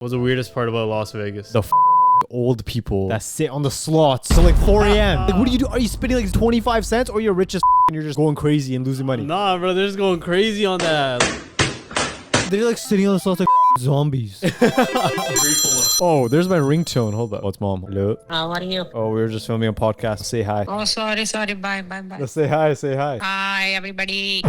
What's the weirdest part about Las Vegas? The old people that sit on the slots till like 4 a.m. Like, what do you do? Are you spending like 25 cents or you're rich as and you're just going crazy and losing money? Nah, bro, they're just going crazy on that. They're like sitting on the slots like zombies. Oh, there's my ringtone. Hold up. What's mom? Hello. What are you? Oh, we were just filming a podcast. Say hi. Oh, sorry. Bye. Let's say hi. Say hi. Hi, everybody.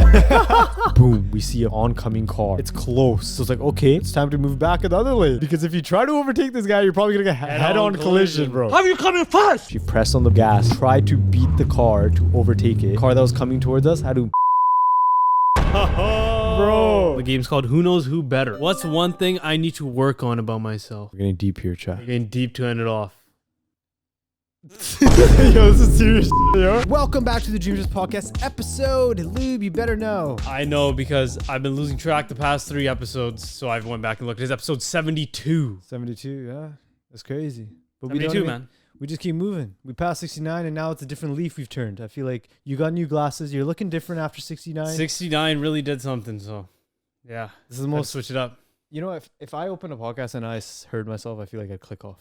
Boom. We see an oncoming car. It's close. So it's like, okay, it's time to move back another lane. Because if you try to overtake this guy, you're probably going to get head-on collision, bro. How are you coming fast? She pressed on the gas, tried to beat the car to overtake it. The car that was coming towards us had to... Bro. The game's called Who Knows Who Better. What's one thing I need to work on about myself? We're getting deep here, chat. We're getting deep to end it off. Yo, this is serious yo. Welcome back to the DreamChaserz podcast episode. Lube, you better know. I know because I've been losing track the past 3 episodes, so I went back and looked. It's episode 72. 72, yeah. That's crazy. But 72, man. We just keep moving. We passed 69 and now it's a different leaf we've turned. I feel like you got new glasses. You're looking different after 69. 69 really did something, so yeah. This is the most... Switch it up. You know, if I open a podcast and I heard myself, I feel like I'd click off.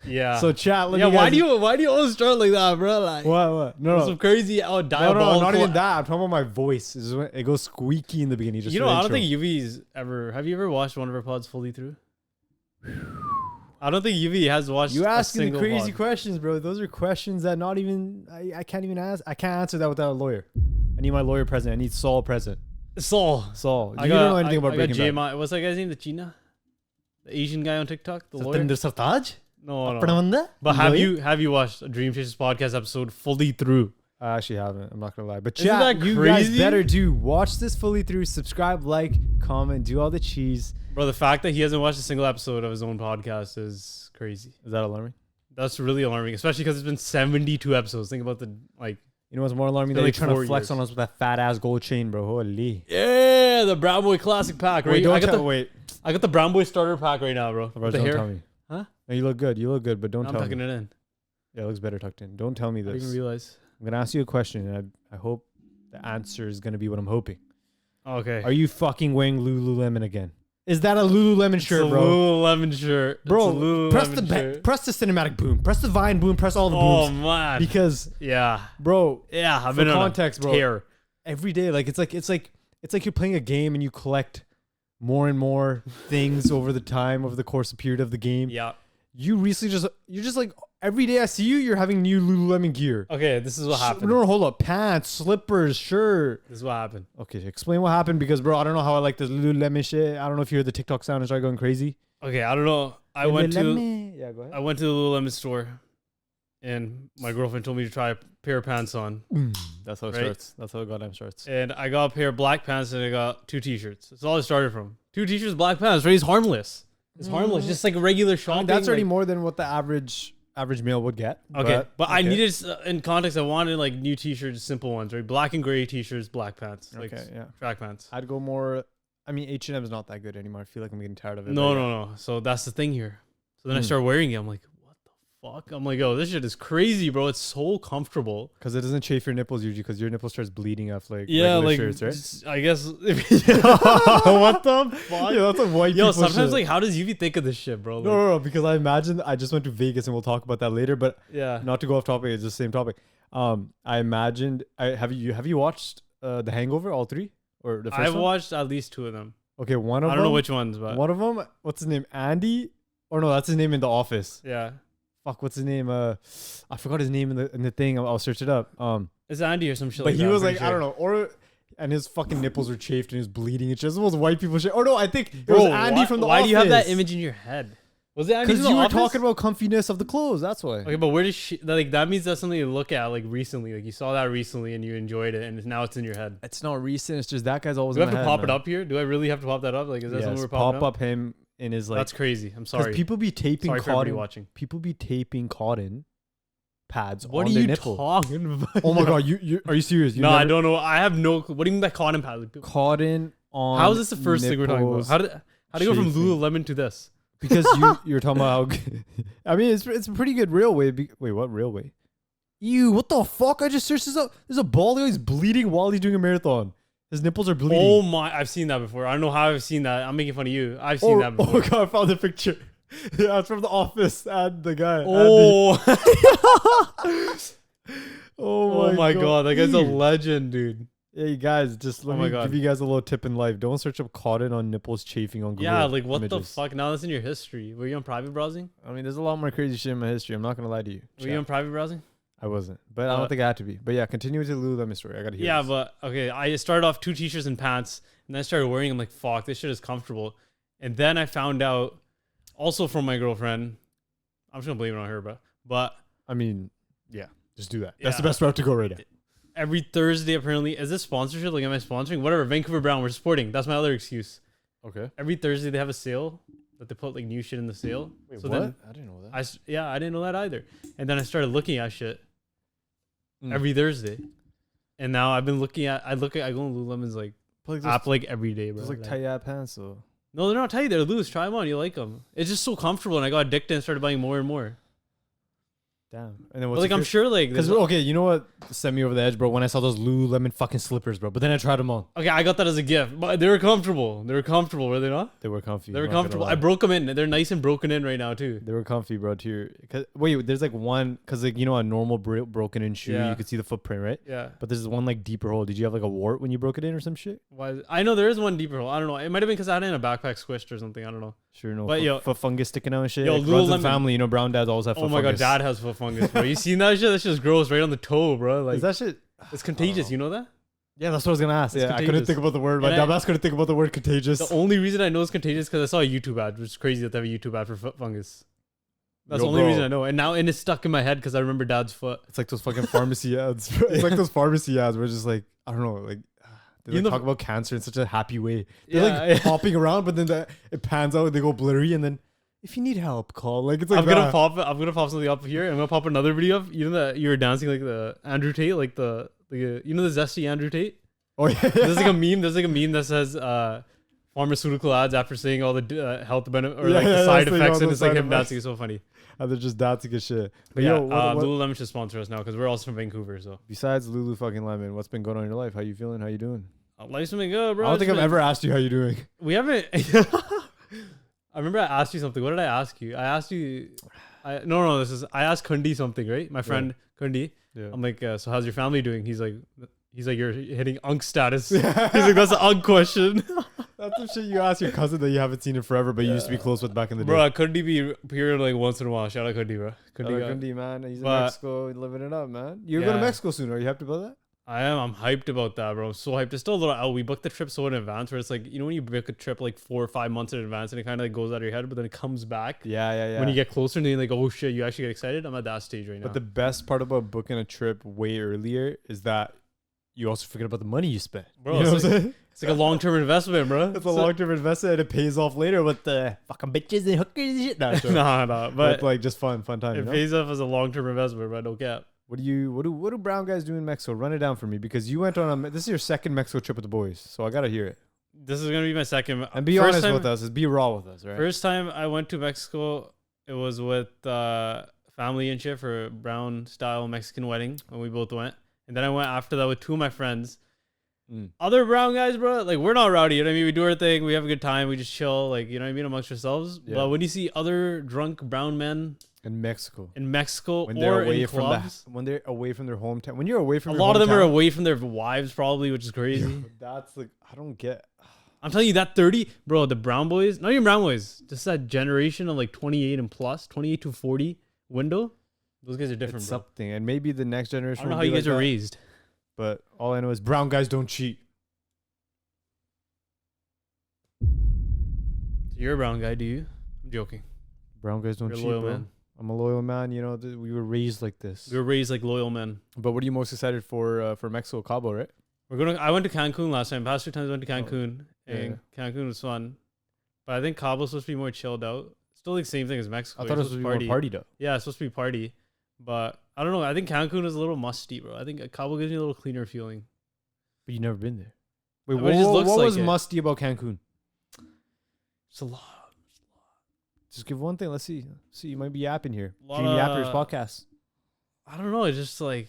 Yeah. So chat, let yeah, me guys... why do you always start like that, bro? Like What? No. Some crazy diabolical... No, not even that. I'm talking about my voice. It goes squeaky in the beginning. Just you know, I don't think Yuvi's ever... Have you ever watched one of her pods fully through? I don't think Yuvi has watched. You asking the crazy pod. questions, bro. Those are questions that not even I can't even ask. I can't answer that without a lawyer. I need my lawyer present. I need Saul present. Saul. You don't know anything about Breaking Bad. What's that guy's name? The China? The Asian guy on TikTok? The lawyer? Sartaj? No. But have you watched a DreamChaserz podcast episode fully through? I actually haven't. I'm not gonna lie. But Isn't that chat, you crazy? guys better do watch this fully through. Subscribe, like, comment, do all the cheese. Bro, the fact that he hasn't watched a single episode of his own podcast is crazy. Is that alarming? That's really alarming, especially because it's been 72 episodes. Think about the like. You know what's more alarming? That like you're trying to flex years. on us with that fat ass gold chain, bro. Holy. Yeah, the Brown Boy Classic pack. Right? Wait, I got the Brown Boy starter pack right now, bro. Don't tell me. Huh? No, you look good, but don't tell me. I'm tucking it in. Yeah, it looks better tucked in. Don't tell me I this. didn't realize. I'm gonna ask you a question, and I hope the answer is gonna be what I'm hoping. Okay. Are you fucking wearing Lululemon again? Is that a Lululemon shirt, bro? Lululemon shirt, bro. Press the cinematic boom, press the Vine boom, press all the booms. Oh man. Because bro. Yeah, I've for been context, on a bro. tear. Every day, like it's like you're playing a game and you collect more and more things over the course of period of the game. Yeah. You're just like every day I see you, you're having new Lululemon gear. Okay, this is what happened. No, hold up. Pants, slippers, shirt. This is what happened. Okay, explain what happened because, bro, I don't know how I like this Lululemon shit. I don't know if you heard the TikTok sound and start going crazy. Okay, I don't know. I went to go ahead. the Lululemon store, and my girlfriend told me to try a pair of pants on. That's how it Right? starts. That's how it goddamn starts. And I got a pair of black pants, and I got 2 t-shirts. That's all it started from. 2 t-shirts, black pants. Right? It's harmless. It's harmless. Just like regular shopping. That's already like, more than what the average male would get. Okay, but I needed, in context, I wanted like new t-shirts, simple ones, right? Black and gray t-shirts, black pants, like track pants. I'd go more. I mean, H&M is not that good anymore. I feel like I'm getting tired of it. No. So that's the thing here. So then I started wearing it. I'm like, what the fuck? I'm like, oh, this shit is crazy, bro. It's so comfortable. Because it doesn't chafe your nipples usually because your nipple starts bleeding after like regular like shirts, right? I guess. What the fuck? Yeah, that's a white people sometimes shit. Like, how does Yuvi think of this shit, bro? Like, No, because I imagine I just went to Vegas and we'll talk about that later. But yeah, not to go off topic, it's the same topic. I imagined. Have you watched The Hangover, all 3, or the first I've one? watched at least 2 of them. Okay, one of them. I don't know which ones, but one of them. What's his name? Andy? Or no, that's his name in The Office. Yeah. Fuck, what's his name? I forgot his name in the thing. I'll search it up. It's Andy or some shit. But like he that, was I'm like, pretty I don't know, and his fucking nipples were chafed and he was bleeding and shit. This was white people shit. Oh no, I think it was Andy from The Office. Why do you have that image in your head? Was it Andy? Because you were talking about comfiness of the clothes. That's why. Okay, but where does she like? That means that's something you look at like recently. Like you saw that recently and you enjoyed it, and now it's in your head. It's not recent. It's just that guy's always. Do I have to pop it up here? Do I really have to pop that up? Like, is that something we're popping pop up him in his like. That's crazy. I'm sorry. People be taping cotton. Watching. People be taping cotton pads. What on are their you nipple. talking about? Oh my god, you are you serious? No, I don't know. I have no. What do you mean by cotton pads? Like, cotton on. How is this the first thing we're talking about? How do you go from Lululemon to this? Because you're talking about how. I mean, it's a pretty good railway. Wait, what railway? Ew, what the fuck? I just searched this up. There's a bald guy who's bleeding while he's doing a marathon. His nipples are bleeding. Oh my! I've seen that before. I don't know how I've seen that. I'm making fun of you. I've seen that before. Oh god, I found the picture. Yeah, it's from The Office and the guy. Oh, Oh my god, that guy's a Ew. legend, dude. Hey guys, just let Oh my me God. give you guys a little tip in life. Don't search up cotton on nipples chafing on Google. Yeah, like what the images. fuck? Now that's in your history. Were you on private browsing? I mean, there's a lot more crazy shit in my history. I'm not gonna lie to you. Were you on private browsing? I wasn't, but I don't think I had to be. But yeah, continue with the Lululemon story. I gotta hear. Yeah, this. but okay. I started off 2 t-shirts and pants, and then I started wearing them. Like, fuck, this shit is comfortable. And then I found out, also from my girlfriend, I'm just gonna blame it on her, but I mean, yeah, just do that. That's the Yeah. best route to go right now. every Thursday apparently, is this sponsorship? Like, am I sponsoring? Whatever, Vancouver Brown, we're supporting. That's my other excuse. Okay. Every Thursday they have a sale that they put like new shit in the sale. Wait, so what? then I didn't know that. I didn't know that either. And then I started looking at shit Mm. every Thursday, and now I've been looking at. I go on Lululemon's like Like app like every day, bro. those like tight ass pants though. No, they're not tight. They're loose. Try them on. You like them. It's just so comfortable, and I got addicted and started buying more and more. Damn. And then But what's like, I'm sure like because okay, you know what sent me over the edge, bro? When I saw those Lululemon fucking slippers, bro. But then I tried them on. okay, I got that as a gift, but they were comfortable. They were comfortable, were they not? They were comfy. They were not gonna comfortable. lie. I broke them in. They're nice and broken in right now too. They were comfy, bro. To your, cause, wait, there's like one, cause like you know a normal broken in shoe, Yeah. you could see the footprint, right? Yeah. But there's one like deeper hole. Did you have like a wart when you broke it in or some shit? Why? I know there is one deeper hole. I don't know. It might have been because I had it in a backpack squished or something. I don't know. Sure, no. But yo- foot fungus sticking out and shit. yo, Like, runs in Lululemon- family, you know, brown dads always have foot Oh my fungus. god, dad has foot fungus, bro. You seen that shit? That shit's gross right on the toe, bro. Like Is that shit? it's contagious. You know that? Yeah, that's what I was gonna ask. It's Yeah, I couldn't contagious. think about the word. My And I- dumbass couldn't think about the word contagious. The only reason I know it's contagious because I saw a YouTube ad, which is crazy that they have a YouTube ad for foot fungus. That's Yo, the only bro. reason I know. And it's stuck in my head because I remember dad's foot. It's like those fucking pharmacy ads. Bro. It's like those pharmacy ads where it's just like I don't know, like they You like know- talk about cancer in such a happy way. They're Yeah, like yeah. hopping around, but then it pans out, they go blurry, and then if you need help, call. Like it's like I'm gonna that. pop something up here. I'm gonna pop another video of you know that you were dancing like the Andrew Tate, like the you know the zesty Andrew Tate. Oh yeah, There's like a meme. There's like a meme that says pharmaceutical ads after saying all the health benefit or Yeah, like yeah, the side saying all effects, and the it's like side him effects. dancing. It's so funny. and they're just dancing and shit. But yeah, yo, what- Lululemon should sponsor us now because we're also from Vancouver. So besides Lulu fucking Lemon, what's been going on in your life? How you feeling? How you doing? life's been good, bro. I don't think It's I've been- ever asked you how you doing. We haven't. I remember I asked you something. What did I ask you? I asked you. No. I asked Kundi something, right? My friend Kundi. Yeah. I'm like, so how's your family doing? He's like, you're hitting unk status. He's like, that's an unk question. That's the shit you ask your cousin that you haven't seen in forever, but you used to be close with back in the day. Bro, Kundi be here like once in a while. Shout out Kundi, bro. Kundi guy. Kundi, man, he's in But- Mexico, living it up, man. You're going to Yeah. Mexico soon. Are you happy about that? I am. I'm hyped about that, bro. I'm so hyped. It's still a little out. We booked the trip so in advance where it's like, you know, when you book a trip like 4 or 5 months in advance and it kind of like goes out of your head, but then it comes back Yeah. when you get closer and then you're like, oh shit, you actually get excited. I'm at that stage right now. But the best part about booking a trip way earlier is that you also forget about the money you spent. Bro, you know it's what I'm saying? It's like a long term investment, bro. It's a long-term investment and it pays off later with the fucking bitches and hookers and shit. Nah, sure. Nah, But but like just fun time. You it know? pays off as a long term investment, bro. No cap. What do brown guys do in Mexico? Run it down for me because you went on this is your second Mexico trip with the boys, so I gotta hear it. This is gonna be my second. And be first honest time, with us, be raw with us, right? First time I went to Mexico, it was with family and shit for a brown style Mexican wedding when we both went, and then I went after that with 2 of my friends. Other brown guys, bro, like we're not rowdy, you know what I mean? We do our thing, we have a good time, we just chill, like, you know what I mean, amongst ourselves. Yeah. But when you see other drunk brown men In Mexico, in Mexico when or they're away in from clubs, when they're away from their hometown, when you're away from a your lot of them are hometown- away from their wives probably, which is crazy. Yo, that's like I don't get. I'm telling you that 30, bro, the brown boys, not even brown boys, just that generation of like 28 and plus, 28 to 40 window. Those guys are different, It's bro. something, and maybe the next I generation. don't know will how be you guys like are that, raised. but all I know is brown guys don't cheat. You're a brown guy, do you? I'm joking. Brown guys don't You're a cheat, loyal bro. man. I'm a loyal man. You know, we were raised like this. We were raised like loyal men. But what are you most excited for Mexico, Cabo, right? I went to Cancun last time. Past 2 times I went to Cancun, yeah, and Cancun was fun. But I think Cabo's supposed to be more chilled out. Still like same thing as Mexico. I thought it You're was supposed supposed to be more partied up. Yeah, it's supposed to be party. But I don't know. I think Cancun is a little musty, bro. I think Cabo gives me a little cleaner feeling. But you've never been there. Wait, I mean, it just looks what like was it. musty about Cancun? It's a lot. Just give one thing. Let's see. You might be yapping here. Lot Dream Yappers of- podcast. I don't know. It's just like,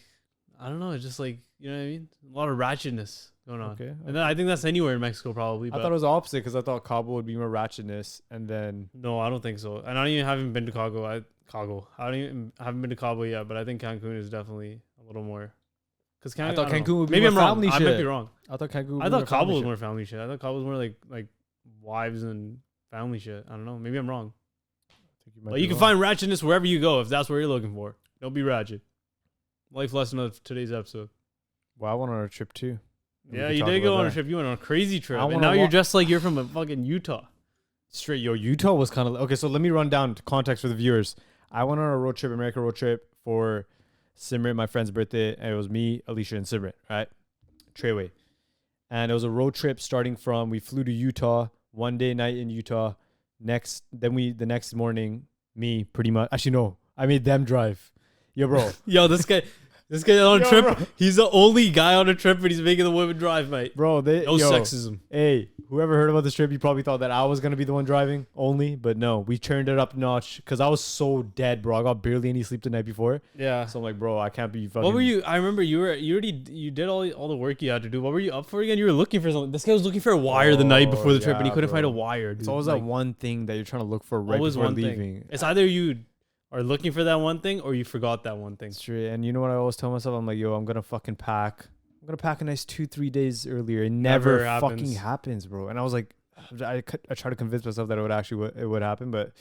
I don't know. It's just like, you know what I mean? A lot of ratchetness going on. Okay. And then I think that's anywhere in Mexico probably. I But thought it was the opposite because I thought Cabo would be more ratchetness, and then no, I don't think so. And I don't even haven't been to Cabo. I haven't been to Cabo yet, but I think Cancun is definitely a little more. Because I thought don't know. Cancun would be Maybe more I'm wrong. family I might shit. be wrong. I thought Cancun. Would I be thought more Cabo family was shit. more family shit. I thought Cabo was more like wives and family shit. I don't know. Maybe I'm wrong. But you can find ratchetness wherever you go if that's what you're looking for. Don't be ratchet. Life lesson of today's episode. Well, I went on a trip too. We Yeah, could you talk did go about on a that. trip. You went on a crazy trip. I And wanna now you're wa- just like you're from a fucking Utah. Straight, yo, Utah was kind of okay. So let me run down context for the viewers. I went on a road trip, America road trip for Simrit, my friend's birthday, and it was me, Alicia, and Simrit, right? Treyway. And it was a road trip starting from, we flew to Utah, one day night in Utah. The next morning, me pretty much, actually no, I made them drive. Yo, bro. Yo, this guy on a Yo, trip. bro. He's the only guy on a trip, but he's making the women drive, mate. Bro, No yo, sexism. Hey, whoever heard about this trip, you probably thought that I was going to be the one driving only, but no, we turned it up a notch because I was so dead, bro. I got barely any sleep the night before. Yeah. So I'm like, bro, I can't be fucking. What were you? I remember you did all the work you had to do. What were you up for again? You were looking for something. This guy was looking for a wire the night before the trip, and he yeah, couldn't find a bro. wire. Dude. It's always Like, that one thing that you're trying to look for right always before one leaving. thing. It's either you are looking for that one thing or you forgot that one thing. Straight. And you know what I always tell myself? I'm like, yo, I'm gonna fucking pack. I'm gonna pack a nice 2-3 days earlier. It never fucking happens, bro. And I was like, I try to convince myself that it would happen, but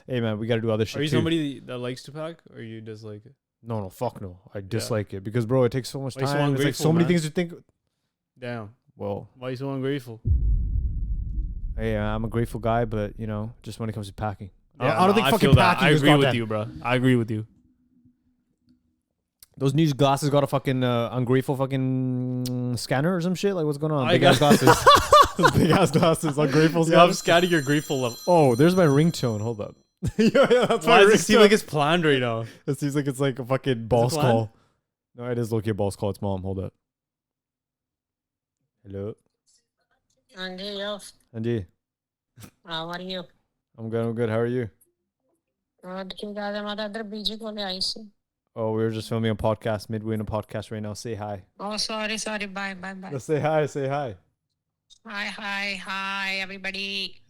hey, man, we gotta do other shit. Are you too. somebody that likes to pack, or you dislike it? No, fuck no. I dislike it because, bro, it takes so much Why you so time. It's like ungrateful, so many man? things to think. Damn. Well, Why are you so ungrateful? hey, I'm a grateful guy, but you know, just when it comes to packing, Yeah, I don't think I fucking feel that. packing I is agree with goddamn- you, bro. I agree with you. Those new glasses got a fucking ungrateful fucking scanner or some shit. Like, what's going on? I Big ass got- glasses. Big ass glasses. Ungrateful Yeah, I'm scanner. scanning your grateful level. Oh, there's my ringtone. Hold up. yeah, that's Why does it seem like it's planned right now? It seems like it's like a fucking boss planned? call. No, it is low-key a boss call. It's mom. Hold up. Hello. Andy, yo, Andy. how are you? I'm good. I'm good. How are you? क्यों क्या है हमारा इधर बीजे को ले आई से Oh, we were just filming a podcast. Midway in a podcast right now. Say hi. Oh, sorry, bye. Let's say hi. Say hi. Hi, everybody.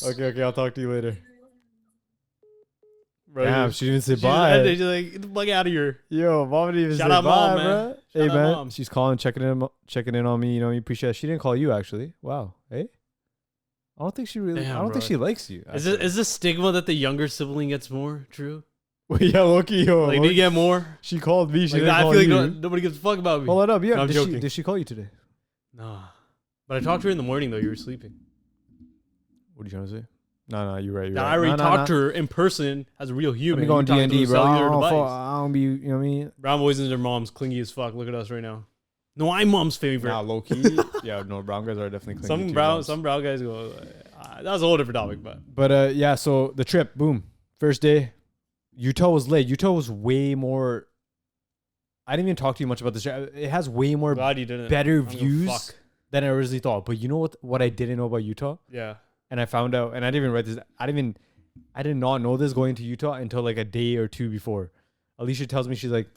Okay. I'll talk to you later. Bro, Damn, she didn't even say she's bye. She's like, get the fuck out of here. Yo, mom didn't even Shout say out, bye, Mom, bro. man. Hey, Shout out, man. Mom. She's calling, checking in on me. You know, you appreciate it. She didn't call you, actually. Wow. Hey? I don't think she really, Damn, I don't think bro. she likes you. Is this stigma that the younger sibling gets more true? Yeah, Loki, yo. Like, do Loki. you get more? She called me. She Like, didn't I call feel like you. nobody gives a fuck about me. Hold it up. Yeah, No, I'm joking. did she call you today? Nah. But I talked to her in the morning, though. You were sleeping. What are you trying to say? No, you're right. I already talked to her in person as a real Let human. me go on You talked to D&D, a bro. cellular device. I don't be, you know what I mean? Brown boys and their moms, clingy as fuck. Look at us right now. No, I'm mom's favorite. Nah, low key. Yeah, no, brown guys are definitely clingy some to brown moms. guys go. That's a whole different topic, but But yeah, so the trip, boom. First day, Utah was lit. Utah was way more. I didn't even talk to you much about this trip. It has way more glad you didn't. better I don't give a views fuck. than I originally thought. But you know what I didn't know about Utah? Yeah. And I found out, and I didn't even write this. I did not know this going to Utah until like a day or two before. Alicia tells me, she's like,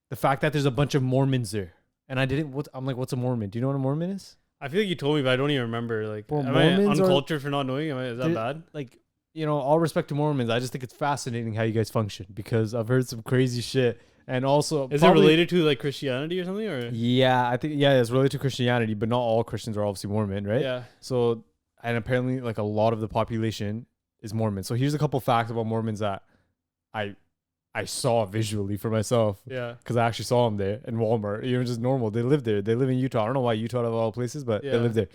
the fact that there's a bunch of Mormons there. And I didn't, I'm like, what's a Mormon? Do you know what a Mormon is? I feel like you told me, but I don't even remember. Like, Bro, am Mormons I are- uncultured for not knowing? Is that They- bad? Like, you know, all respect to Mormons. I just think it's fascinating how you guys function because I've heard some crazy shit. And also, Is it related to like Christianity or something? Or Yeah, I think, yeah, it's related to Christianity, but not all Christians are obviously Mormon, right? yeah, So, and apparently, like a lot of the population is Mormon. So here's a couple facts about Mormons that I saw visually for myself yeah, because I actually saw them there in Walmart. Even just normal, they live there. They live in Utah. I don't know why Utah of all places, but Yeah. they live there.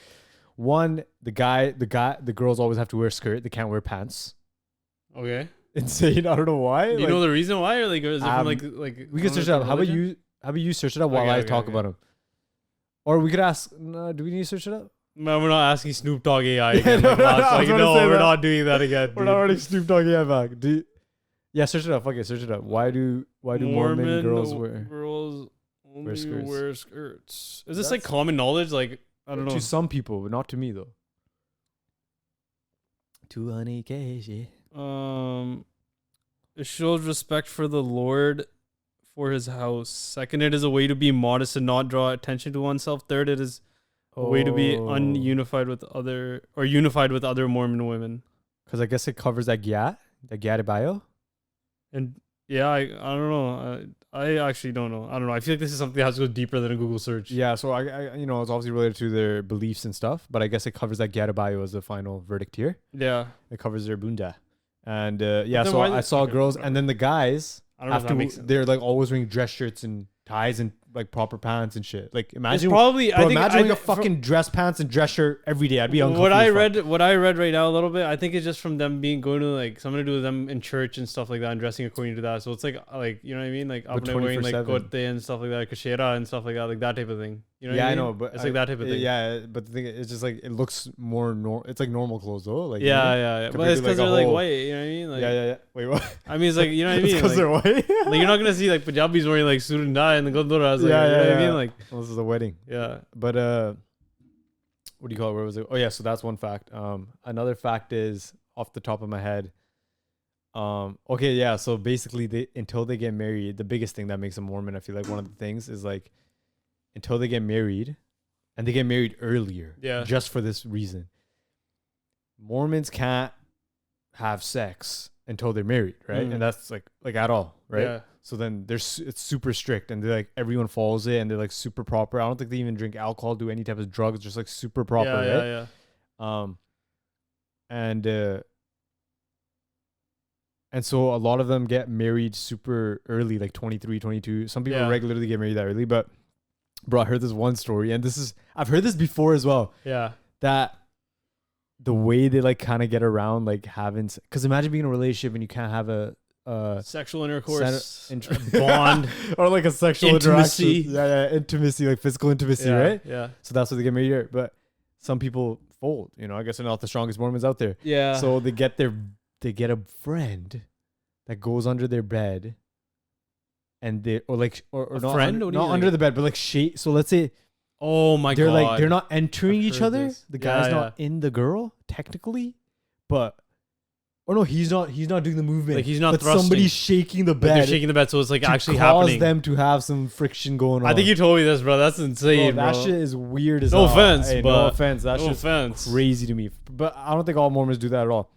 One, the girls always have to wear a skirt. They can't wear pants. okay. Insane. I don't know why. Do you know the reason why, or like, or is it from like we can search it up. How about you search it up while Okay, I okay, talk okay. about them? Or we could ask. No, do we need to search it up? Man, we're not asking Snoop Dogg AI again. No, Like no, last, I was like, gonna no, say we're that. not doing that again. We're dude. not already Snoop Dogg yeah back. Yeah, search it up. Fuck it, search it up. Why do Mormon girls wear only skirts? wear skirts? Is this like common knowledge? Like, I don't know. To some people, but not to me though. 200K shit. It shows respect for the Lord for his house. Second, it is a way to be modest and not draw attention to oneself. Third, it is a way to be unified with other Mormon women. Because I guess it covers that gyat bio. And yeah, I don't know. I actually don't know. I don't know. I feel like this is something that has to go deeper than a Google search. Yeah, so I it's obviously related to their beliefs and stuff, but I guess it covers that gyat bio as the final verdict here. Yeah. It covers their bunda. And yeah, so why I saw girls, and then the guys, I don't know if that makes sense. they're like always wearing dress shirts and ties and like proper pants and shit. Like imagine probably imagine wearing a fucking dress pants and dress shirt every day. I'd be uncomfortable. What I read right now a little bit, I think it's just from them going to like something to do with them in church and stuff like that and dressing according to that. So it's like you know what I mean? Like I'm wearing like cote and stuff like that, kashera and stuff like that type of thing. You know what I mean? I know, but it's like that type of thing. Yeah, but the thing is, it's just like it looks more it's like normal clothes though. Like yeah. But it's because they're like white. You know what I mean? Like, yeah. Wait, what? I mean, it's like you know what I mean? Because they're white. Like you're not gonna see like Punjabis wearing like suit and tie and the gondoras. Like, you know what I mean? Like this is a wedding. Yeah. But what do you call it? Where was it? Oh yeah, so that's one fact. Another fact is off the top of my head. Okay, yeah. So basically, until they get married, the biggest thing that makes a Mormon, I feel like one of the things is like until they get married, and they get married earlier. Yeah. Just for this reason, Mormons can't have sex until they're married, right? And that's like at all, right? Yeah. So then it's super strict, and they're like everyone follows it, and they're like super proper. I don't think they even drink alcohol, do any type of drugs, just like super proper, right? And so a lot of them get married super early, like 23, 22. Some people regularly get married that early, but bro, I heard this one story, and I've heard this before as well. Yeah. That the way they like kind of get around like having, because imagine being in a relationship and you can't have a sexual intercourse bond or like a sexual intimacy. Interaction. Intimacy, like physical intimacy, right? Yeah. So that's what they get married here. But some people fold, I guess they're not the strongest Mormons out there. Yeah. So they get a friend that goes under their bed, and they or not friend, not under the bed, but like so let's say, oh my god, they're like they're not entering each other. This. The guy's not in the girl technically, but. Or no, he's not doing the movement. Like he's not but thrusting. Somebody's shaking the bed. Like they're shaking the bed, so it's like actually cause happening. Them to have some friction going on. I think you told me this, bro. That's insane, bro. That shit is weird as no offense, hey, but no offense. That's just crazy to me. But I don't think all Mormons do that at all.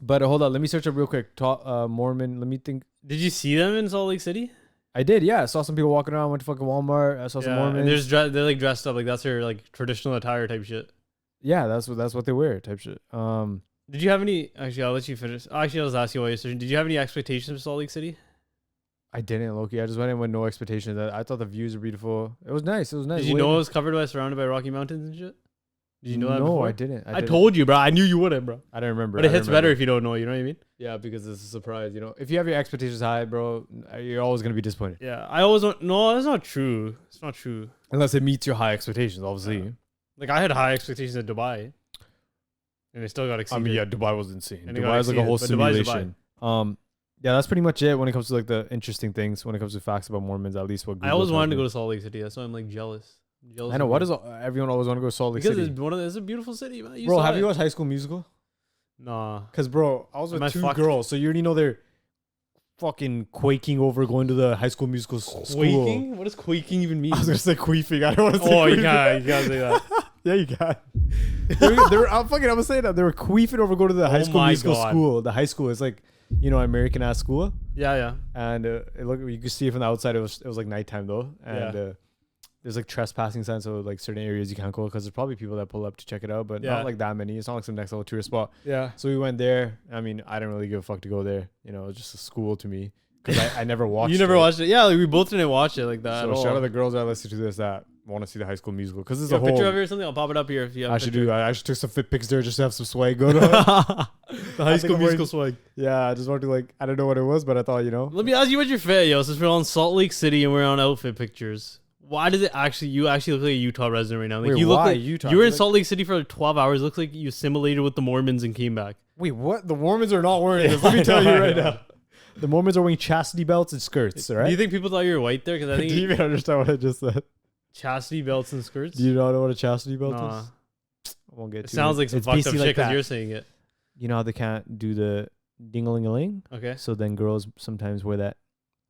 But hold on, let me search up real quick. Mormon. Let me think. Did you see them in Salt Lake City? I did. Yeah, I saw some people walking around. Went to fucking Walmart. I saw some Mormons. They're like dressed up like that's their like traditional attire type shit. Yeah, that's what they wear type shit. Did you have any? Actually, I'll let you finish. Actually, I was asking while you're searching. Did you have any expectations for Salt Lake City? I didn't, Loki. I just went in with no expectations. I thought the views were beautiful. It was nice. Did you know it was surrounded by Rocky Mountains and shit? Did you know that? No, before? I didn't. I told you, bro. I knew you wouldn't, bro. I don't remember. But it hits better if you don't know. You know what I mean? Yeah, because it's a surprise. If you have your expectations high, bro, you're always gonna be disappointed. Yeah, I always want. No, that's not true. It's not true. Unless it meets your high expectations, obviously. Like I had high expectations at Dubai. And they still got exceeded. I mean, yeah, Dubai was insane. And Dubai is like a whole simulation. Yeah, that's pretty much it when it comes to like the interesting things. When it comes to facts about Mormons, at least what I always wanted to go to Salt Lake City. That's why I'm like jealous. I know. Why does everyone always want to go to Salt Lake City? Because it's a beautiful city, man. Bro, have you watched High School Musical? Nah. Because bro, I was with two girls, so you already know they're fucking quaking over going to the High School Musical school. Quaking? What does quaking even mean? I was gonna say queefing. I don't want to say. Oh, you can't say that. Yeah, you can. they were I'm gonna say that they were queefing over going to the High School Musical school. The high school is like, American ass school. Yeah. And you could see it from the outside. It was like nighttime though, and there's like trespassing signs, so like certain areas you can't go because there's probably people that pull up to check it out, but not like that many. It's not like some next level tourist spot. Yeah. So we went there. I mean, I didn't really give a fuck to go there. It was just a school to me because I never watched. You never watched it? Yeah, like we both didn't watch it like that. So at all. Shout out the girls that listen to this that want to see the High School Musical because there's a picture of it or something. I'll pop it up here if you have. I actually took some fit pics there just to have some swag going on. The High School Musical swag. Yeah, I just wanted to I don't know what it was, but I thought Let me ask you what your fit, yo. Since we're on Salt Lake City and we're on outfit pictures, why does it actually? You actually look like a Utah resident right now. Like Wait, you look why like Utah? You were in Salt Lake City for like 12 hours. It looks like you assimilated with the Mormons and came back. Wait, what? The Mormons are not wearing this. Let me tell you right now. The Mormons are wearing chastity belts and skirts. All right. Do you think people thought you were white there? Because I think. Do you even understand what I just said? Chastity belts and skirts. Do you not know what a chastity belt is? I won't get. It sounds like some fucked up shit because you're saying it. You know how they can't do the ding-a-ling-a-ling? Okay. So then girls sometimes wear that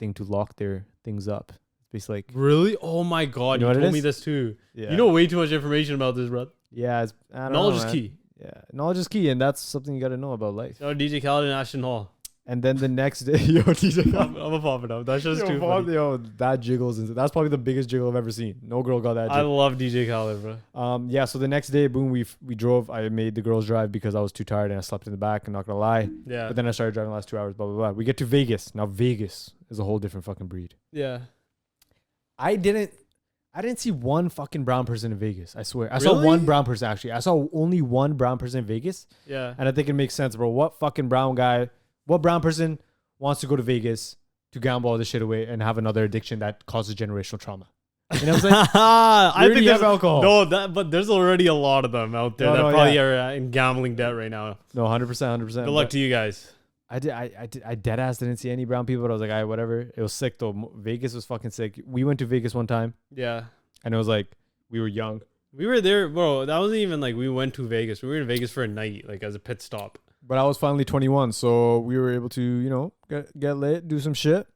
thing to lock their things up. It's like Really? Oh my God! You know You what it told me is? this too. yeah, You know way too much information about this, bro. yeah. It's, I don't Knowledge know, is man. key. Yeah, knowledge is key, and that's something you got to know about life. Shout out DJ Khaled and Ashton Hall. And then the next day, yo, DJ, I'm gonna pop it up. That's just too funny. yo, that jiggles. That's probably the biggest jiggle I've ever seen. No girl got that. I Jiggle. love DJ Khaled, bro. Yeah. So the next day, boom, we drove. I made the girls drive because I was too tired and I slept in the back. I'm not gonna lie. Yeah. But then I started driving the last 2 hours. Blah blah blah. We get to Vegas. Now Vegas is a whole different fucking breed. Yeah. I didn't see one fucking brown person in Vegas. I swear. I saw Really? one brown person actually. I saw only one brown person in Vegas, Yeah. and I think it makes sense, bro. What brown person wants to go to Vegas to gamble all this shit away and have another addiction that causes generational trauma? You know what I'm saying? I already think have there's alcohol. but there's already a lot of them out there No, that no, probably yeah. are in gambling debt right now. No, 100%, 100%. Good luck to you guys. I dead ass didn't see any brown people, but I was like, alright, whatever. It was sick though. Vegas was fucking sick. We went to Vegas one time, Yeah. and it was like we were young. We were there, bro. That wasn't even like we went to Vegas. We were in Vegas for a night, like as a pit stop. But I was finally 21, so we were able to, you know, get lit, do some shit.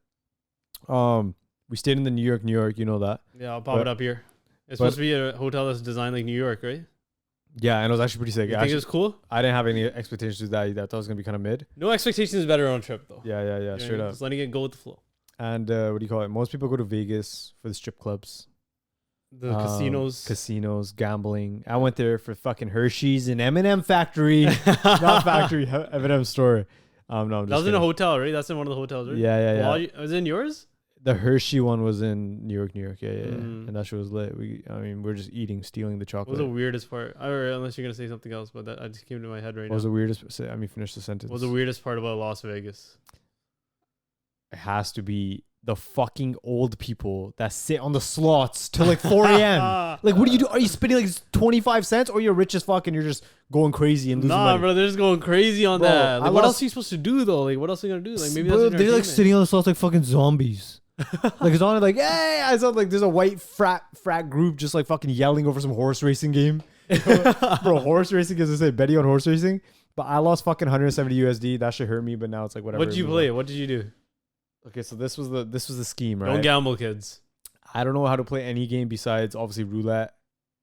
We stayed in the New York, you know that. Yeah, I'll pop it up here. It's supposed to be a hotel that's designed like New York, right? Yeah, and it was actually pretty sick. You think it was cool? I didn't have any expectations to that either. I thought it was gonna be kind of mid. No expectations is better on a trip though. Yeah, You know what I straight mean? up. Just letting it go with the flow. And what do you call it? Most people go to Vegas for the strip clubs, The casinos. gambling. I went there for fucking Hershey's and M&M factory, not factory, M&M store. No, I'm just That was in kidding. a hotel, right? That's in one of the hotels, right? Yeah. Was it in yours? The Hershey one was in New York. Yeah. Mm. And that shit was lit. We're just stealing the What chocolate. was the weirdest part? Or unless you're gonna say something else, but that I just came to my head right What now. was the weirdest? Finish the sentence. What was the weirdest part about Las Vegas? It has to be the fucking old people that sit on the slots till like 4 a.m. Like, what do you do? Are you spending like 25 cents, or you're rich as fuck and you're just going crazy and losing Nah, money? bro, they're just going crazy on Bro, that. Like, I what lost- else are you supposed to do though? Like, what else are you gonna do? Like, maybe Bro, that's they're like entertainment. sitting on the slots like fucking zombies. Like it's on like, hey, I saw like there's a white frat group just like fucking yelling over some horse racing game. Bro, horse racing is to say betting on horse racing. But I lost fucking 170 USD. That shit hurt me, but now it's like whatever. What did you play? What did you do? Okay, so this was the scheme, right? Don't gamble, kids. I don't know how to play any game besides obviously roulette,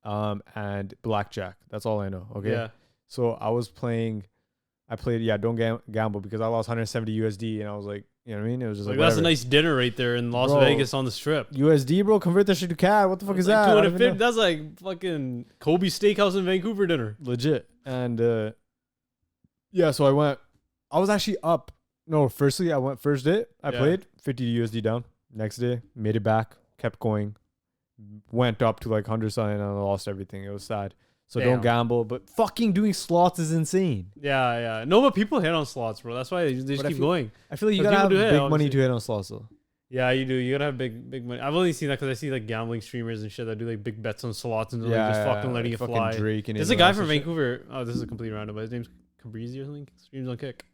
and blackjack. That's all I know. Okay. Yeah. So I played don't gamble because I lost 170 USD and I was like, you know what I mean? It was just Like, like that's a whatever. nice dinner right there in Las Bro, Vegas on the strip. USD, bro. Convert that shit to CAD. What the fuck is Like that? I don't even 250. know. That's like fucking Kobe Steakhouse in Vancouver dinner. Legit. And yeah, so I was actually up. No, firstly, I went first day. I Yeah. played 50 USD down. Next day, made it back, kept going, went up to like 100 something, and I lost everything. It was sad. So Damn. don't gamble. But fucking doing slots is insane. Yeah. No, but people hit on slots, bro. That's why they just But I keep feel- going. I feel like you But gotta have people do it, big money obviously. to hit on slots though. Yeah, you do. You gotta have big money. I've only seen that because I see like gambling streamers and shit that do like big bets on slots and they're like, just fucking letting like it fucking fly. Drake and There's a anyone guy else from and shit. Vancouver. Oh, this is a complete random, but his name's Cabrizi or something. Streams on Kick.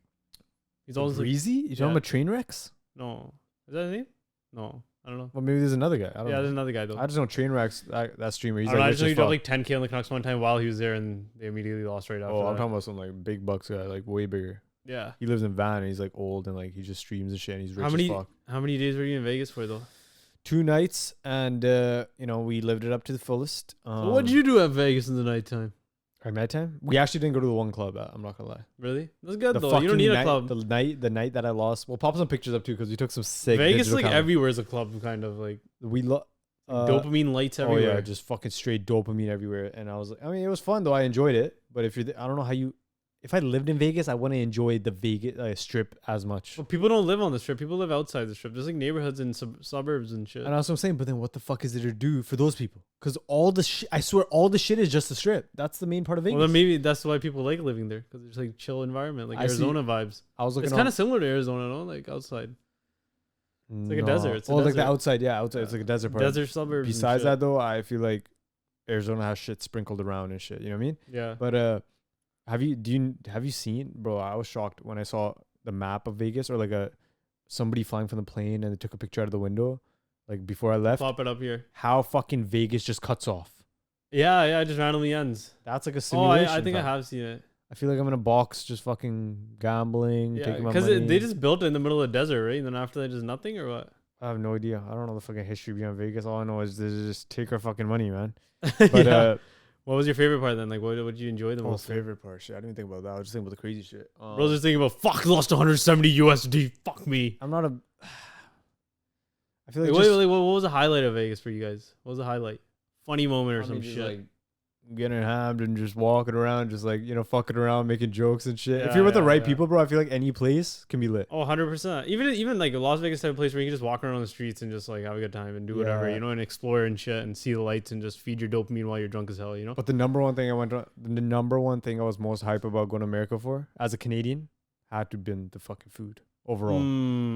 He's always like, Breezy? You talking Yeah. about train wrecks? no. Is that his name? No, I don't know. Well, maybe there's another guy. I don't Yeah, know. there's another guy though. I just know train wrecks. That streamer. He's I don't know, I like just know rich he as dropped fuck. like 10K on the Canucks one time while he was there, and they immediately lost right after. Oh, I'm that. talking about some like big bucks guy, like way bigger. Yeah. He lives in Van and he's like old and like he just streams and shit and he's rich How many? as fuck. How many days were you in Vegas for though? 2 nights and we lived it up to the fullest. So what did you do at Vegas in the nighttime? At nighttime? We actually didn't go to the one club. I'm not gonna lie. Really? That's good The though. You don't fucking need a night- club. The night that I lost. We'll pop some pictures up too because we took some sick. Vegas digital like camera. everywhere is a club, kind of like Dopamine dopamine lights Oh everywhere. yeah, just fucking straight dopamine everywhere. And I was like, I mean, it was fun though. I enjoyed it. But if I don't know how you. If I lived in Vegas, I wouldn't enjoy the Vegas strip as much. But people don't live on the strip. People live outside the strip. There's like neighborhoods and suburbs and shit. And that's what I'm saying. But then what the fuck is it to do for those people? Because all the shit, I swear, all the shit is just the strip. That's the main part of Vegas. Well, then maybe that's why people like living there because it's like chill environment, like I see- Arizona vibes. I was looking. It's kind of similar to Arizona, no? Like outside, like a desert. It's a like the desert. outside. Yeah, outside. It's like a desert part. desert suburbs. and Besides shit. that, though, I feel like Arizona has shit sprinkled around and shit. You know what I mean? yeah. But have you seen, bro? I was shocked when I saw the map of Vegas or like somebody flying from the plane and they took a picture out of the window, like before I left. Pop it up here. How fucking Vegas just cuts off. Yeah, it just randomly ends. That's like a Oh, simulation. I think I fam. have seen it. I feel like I'm in a box just fucking gambling, Yeah, taking my because money. they just built it in the middle of the desert, right? And then after that, just nothing or what? I have no idea. I don't know the fucking history behind Vegas. All I know is they just take our fucking money, man. But what was your favorite part then? Like, what did you enjoy the most? Favorite part? Shit, I didn't even think about that. I was just thinking about the crazy shit. Bro's just thinking about fuck. Lost 170 USD. Fuck me. I'm not a. I feel like what was the highlight of Vegas for you guys? What was the highlight? Funny moment or some shit? Like, getting hammed and just walking around, just like, fucking around, making jokes and shit. If you're with the right people, bro, I feel like any place can be lit. Oh, 100%. Even like a Las Vegas type of place where you can just walk around on the streets and just like have a good time and do whatever, and explore and shit and see the lights and just feed your dopamine while you're drunk as hell, But the number one thing I was most hype about going to America for, as a Canadian, had to have been the fucking food overall.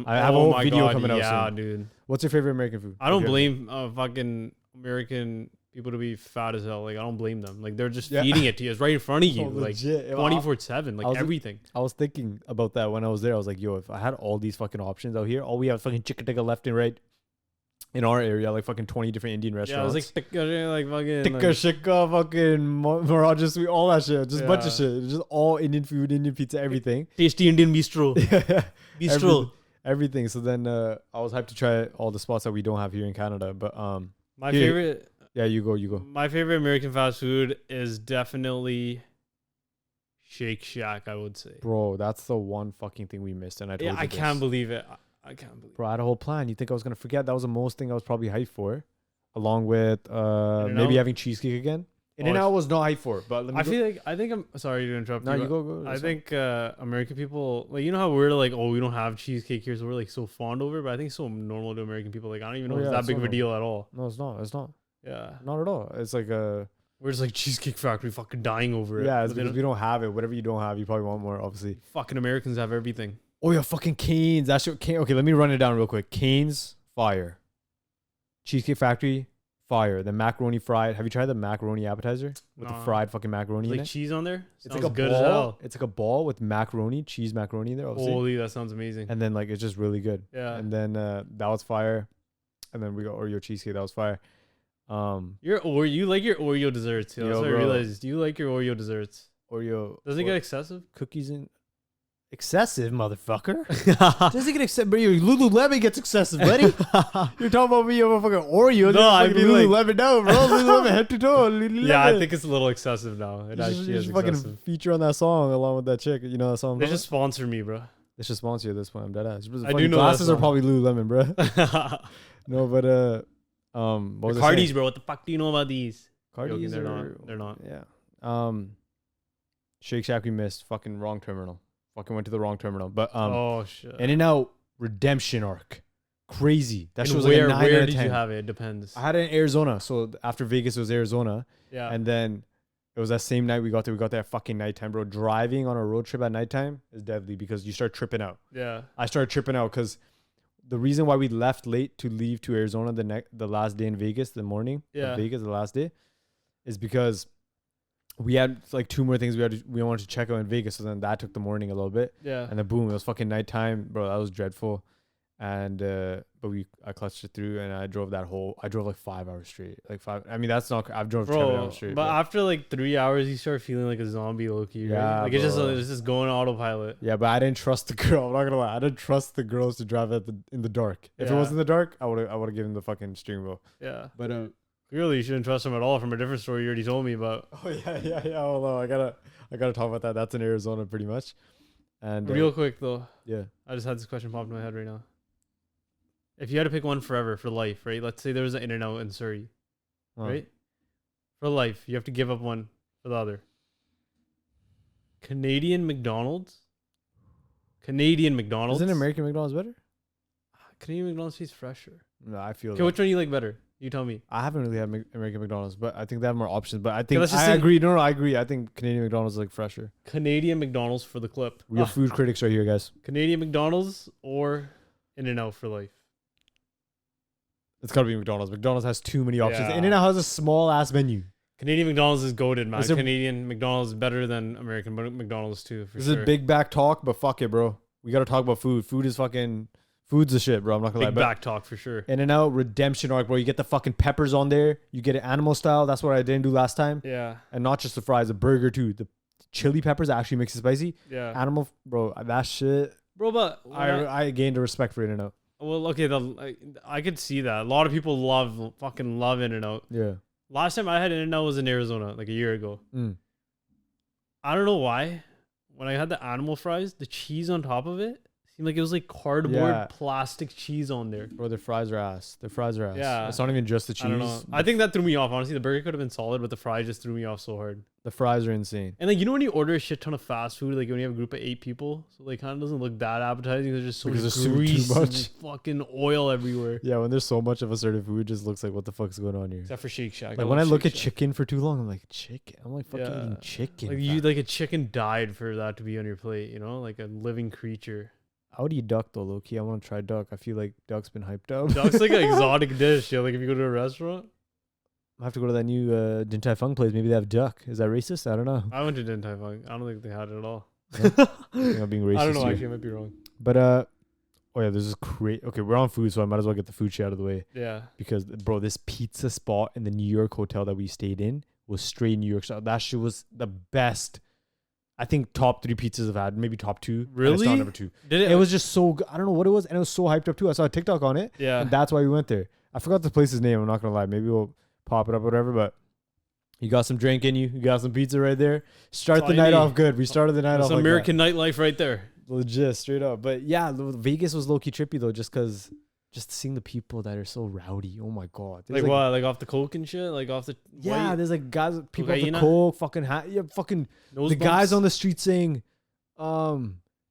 I have a whole video coming out soon. Yeah, dude. What's your favorite American food? I don't blame fucking American people to be fat as hell. Like, I don't blame them. Like, they're just feeding it to you. It's right in front of you. Like, 24/7. Like, everything. I was thinking about that when I was there. I was like, yo, if I had all these fucking options out here, all we have fucking chicken tikka left and right in our area, like fucking 20 different Indian restaurants. Yeah, it was like tikka, like fucking tikka, shikha, fucking Maraja sweet, all that shit. Just a bunch of shit. Just all Indian food, Indian pizza, everything. Tasty Indian bistro. Bistro. Everything. So then I was hyped to try all the spots that we don't have here in Canada. But my favorite. Yeah, you go. My favorite American fast food is definitely Shake Shack, I would say. Bro, that's the one fucking thing we missed, and I told you I can't believe it. I can't believe it. Bro, I had a whole plan. You think I was gonna forget? That was the most thing I was probably hyped for, along with maybe having cheesecake again. In-N-Out was not hyped for, but I think I'm sorry to interrupt. No, you go. I think American people, like, how we're like, oh, we don't have cheesecake here, so we're like so fond over it, but I think it's so normal to American people. Like, I don't even know if it's that big of a deal at all. No, it's not. Yeah, not at all. It's like we're just like Cheesecake Factory fucking dying over it. Yeah, it's because we don't have it. Whatever you don't have, you probably want more, obviously. Fucking Americans have everything. Oh yeah, fucking Cane's. That shit. Okay, let me run it down real quick. Cane's, fire. Cheesecake Factory, fire. The macaroni fried. Have you tried the macaroni appetizer with the fried fucking macaroni in it? Like cheese on there? It's like a good ball. As hell. It's like a ball with macaroni, cheese macaroni in there. Obviously. Holy, that sounds amazing. And then like it's just really good. Yeah. And then that was fire. And then we got Oreo cheesecake. That was fire. You like your Oreo desserts. That's what I realized. You like your Oreo desserts. Oreo. Does it get excessive? Cookies and excessive, motherfucker. Does it get excessive? Bro, Lululemon gets excessive, buddy. You're talking about me, I'm a fucking Oreo. No, I mean Lululemon now, bro. Lululemon head to toe. Lululemon. Yeah, I think it's a little excessive now. It actually is fucking excessive. Feature on that song along with that chick. You know that song? They just sponsor me, bro. They should sponsor you at this point. I'm dead ass. I do know glasses are probably Lululemon, bro. No, but what was Cardi's, bro. What the fuck do you know about these? Cardi's, they're not. Yeah. Shake Shack we missed. Fucking wrong terminal. Fucking went to the wrong terminal. But oh shit. In-N-Out redemption arc. Crazy. That shit was where, like a 9 where out of did 10. you have it? It depends. I had it in Arizona. So after Vegas it was Arizona. Yeah. And then it was that same night we got there at fucking nighttime, bro. Driving on a road trip at nighttime is deadly because you start tripping out. Yeah. I started tripping out because the reason why we left late to leave to Arizona the last day in Vegas, the morning of Vegas, the last day, is because we had like 2 more things we wanted to check out in Vegas. So then that took the morning a little bit. Yeah. And then boom, it was fucking nighttime, bro. That was dreadful. And but I clutched it through, and I drove like 5 hours straight. That's not. I've drove 7 hours straight. But after like 3 hours, you start feeling like a zombie, low-key, right? Yeah, like it's just going autopilot. Yeah, but I didn't trust the girl. I'm not gonna lie. I didn't trust the girls to drive in the dark. If it was in the dark, I would have given the fucking steering wheel. Yeah. But really, you shouldn't trust them at all. From a different story you already told me about. Oh yeah. Hold on, I gotta talk about that. That's in Arizona, pretty much. And real quick though. Yeah. I just had this question pop in my head right now. If you had to pick one forever for life, right? Let's say there was an In-N-Out in Surrey, right? For life, you have to give up one for the other. Canadian McDonald's. Isn't American McDonald's better? Canadian McDonald's tastes fresher. No, I feel. Okay, which one do you like better? You tell me. I haven't really had American McDonald's, but I think they have more options. But I think I agree. No, I agree. I think Canadian McDonald's is like fresher. Canadian McDonald's for the clip. Real food critics right here, guys. Canadian McDonald's or In-N-Out for life? It's gotta be McDonald's. McDonald's has too many options. Yeah. In-N-Out has a small ass menu. Canadian McDonald's is goated, man. Canadian McDonald's is better than American McDonald's too. This is big back talk, but fuck it, bro. We gotta talk about food. Food's the shit, bro. I'm not gonna lie. Big back talk for sure. In-N-Out redemption arc, bro. You get the fucking peppers on there. You get it animal style. That's what I didn't do last time. Yeah. And not just the fries, the burger too. The chili peppers actually makes it spicy. Yeah. Animal, bro. That shit. Bro, but I gained a respect for In-N-Out. Well, okay, I could see that. A lot of people fucking love In-N-Out. Yeah. Last time I had In-N-Out was in Arizona, like a year ago. Mm. I don't know why. When I had the animal fries, the cheese on top of it seemed like it was like cardboard plastic cheese on there. Bro, their fries are ass. Yeah. It's not even just the cheese. I don't know. I think that threw me off. Honestly, the burger could have been solid, but the fries just threw me off so hard. The fries are insane. And like, you know when you order a shit ton of fast food, like when you have a group of 8 people, so like kind of doesn't look that appetizing. There's just so much grease and fucking oil everywhere. Yeah, when there's so much of a certain food, it just looks like what the fuck's going on here. Except for Shake Shack. Like when I look at chicken for too long, I'm like, chicken? I'm like fucking eating chicken. Like a chicken died for that to be on your plate, you know? Like a living creature. I would eat duck though, low key. I want to try duck. I feel like duck's been hyped up. Duck's like an exotic dish, yo. Like if you go to a restaurant. I have to go to that new Din Tai Fung place. Maybe they have duck. Is that racist? I don't know. I went to Din Tai Fung. I don't think they had it at all. I think I'm being racist. I don't know. Here. Actually, I might be wrong. But oh yeah, this is great. Okay, we're on food, so I might as well get the food shit out of the way. Yeah. Because bro, this pizza spot in the New York hotel that we stayed in was straight New York style. That shit was the best. I think top 3 pizzas I've had, maybe top 2. Really? It's not number 2. Did it? It was just so good. I don't know what it was, and it was so hyped up too. I saw a TikTok on it. Yeah. And that's why we went there. I forgot the place's name. I'm not gonna lie. Maybe we'll pop it up or whatever. But you got some drink in you. You got some pizza right there. Start the night off good. We started the night off. Some American nightlife right there. Legit, straight up. But yeah, Vegas was low key trippy though, just seeing the people that are so rowdy. Oh my god. Like what? Like off the coke and shit? Like off the yeah. There's like guys, people off the cocaine? coke, fucking Nose the bumps? guys on the street saying,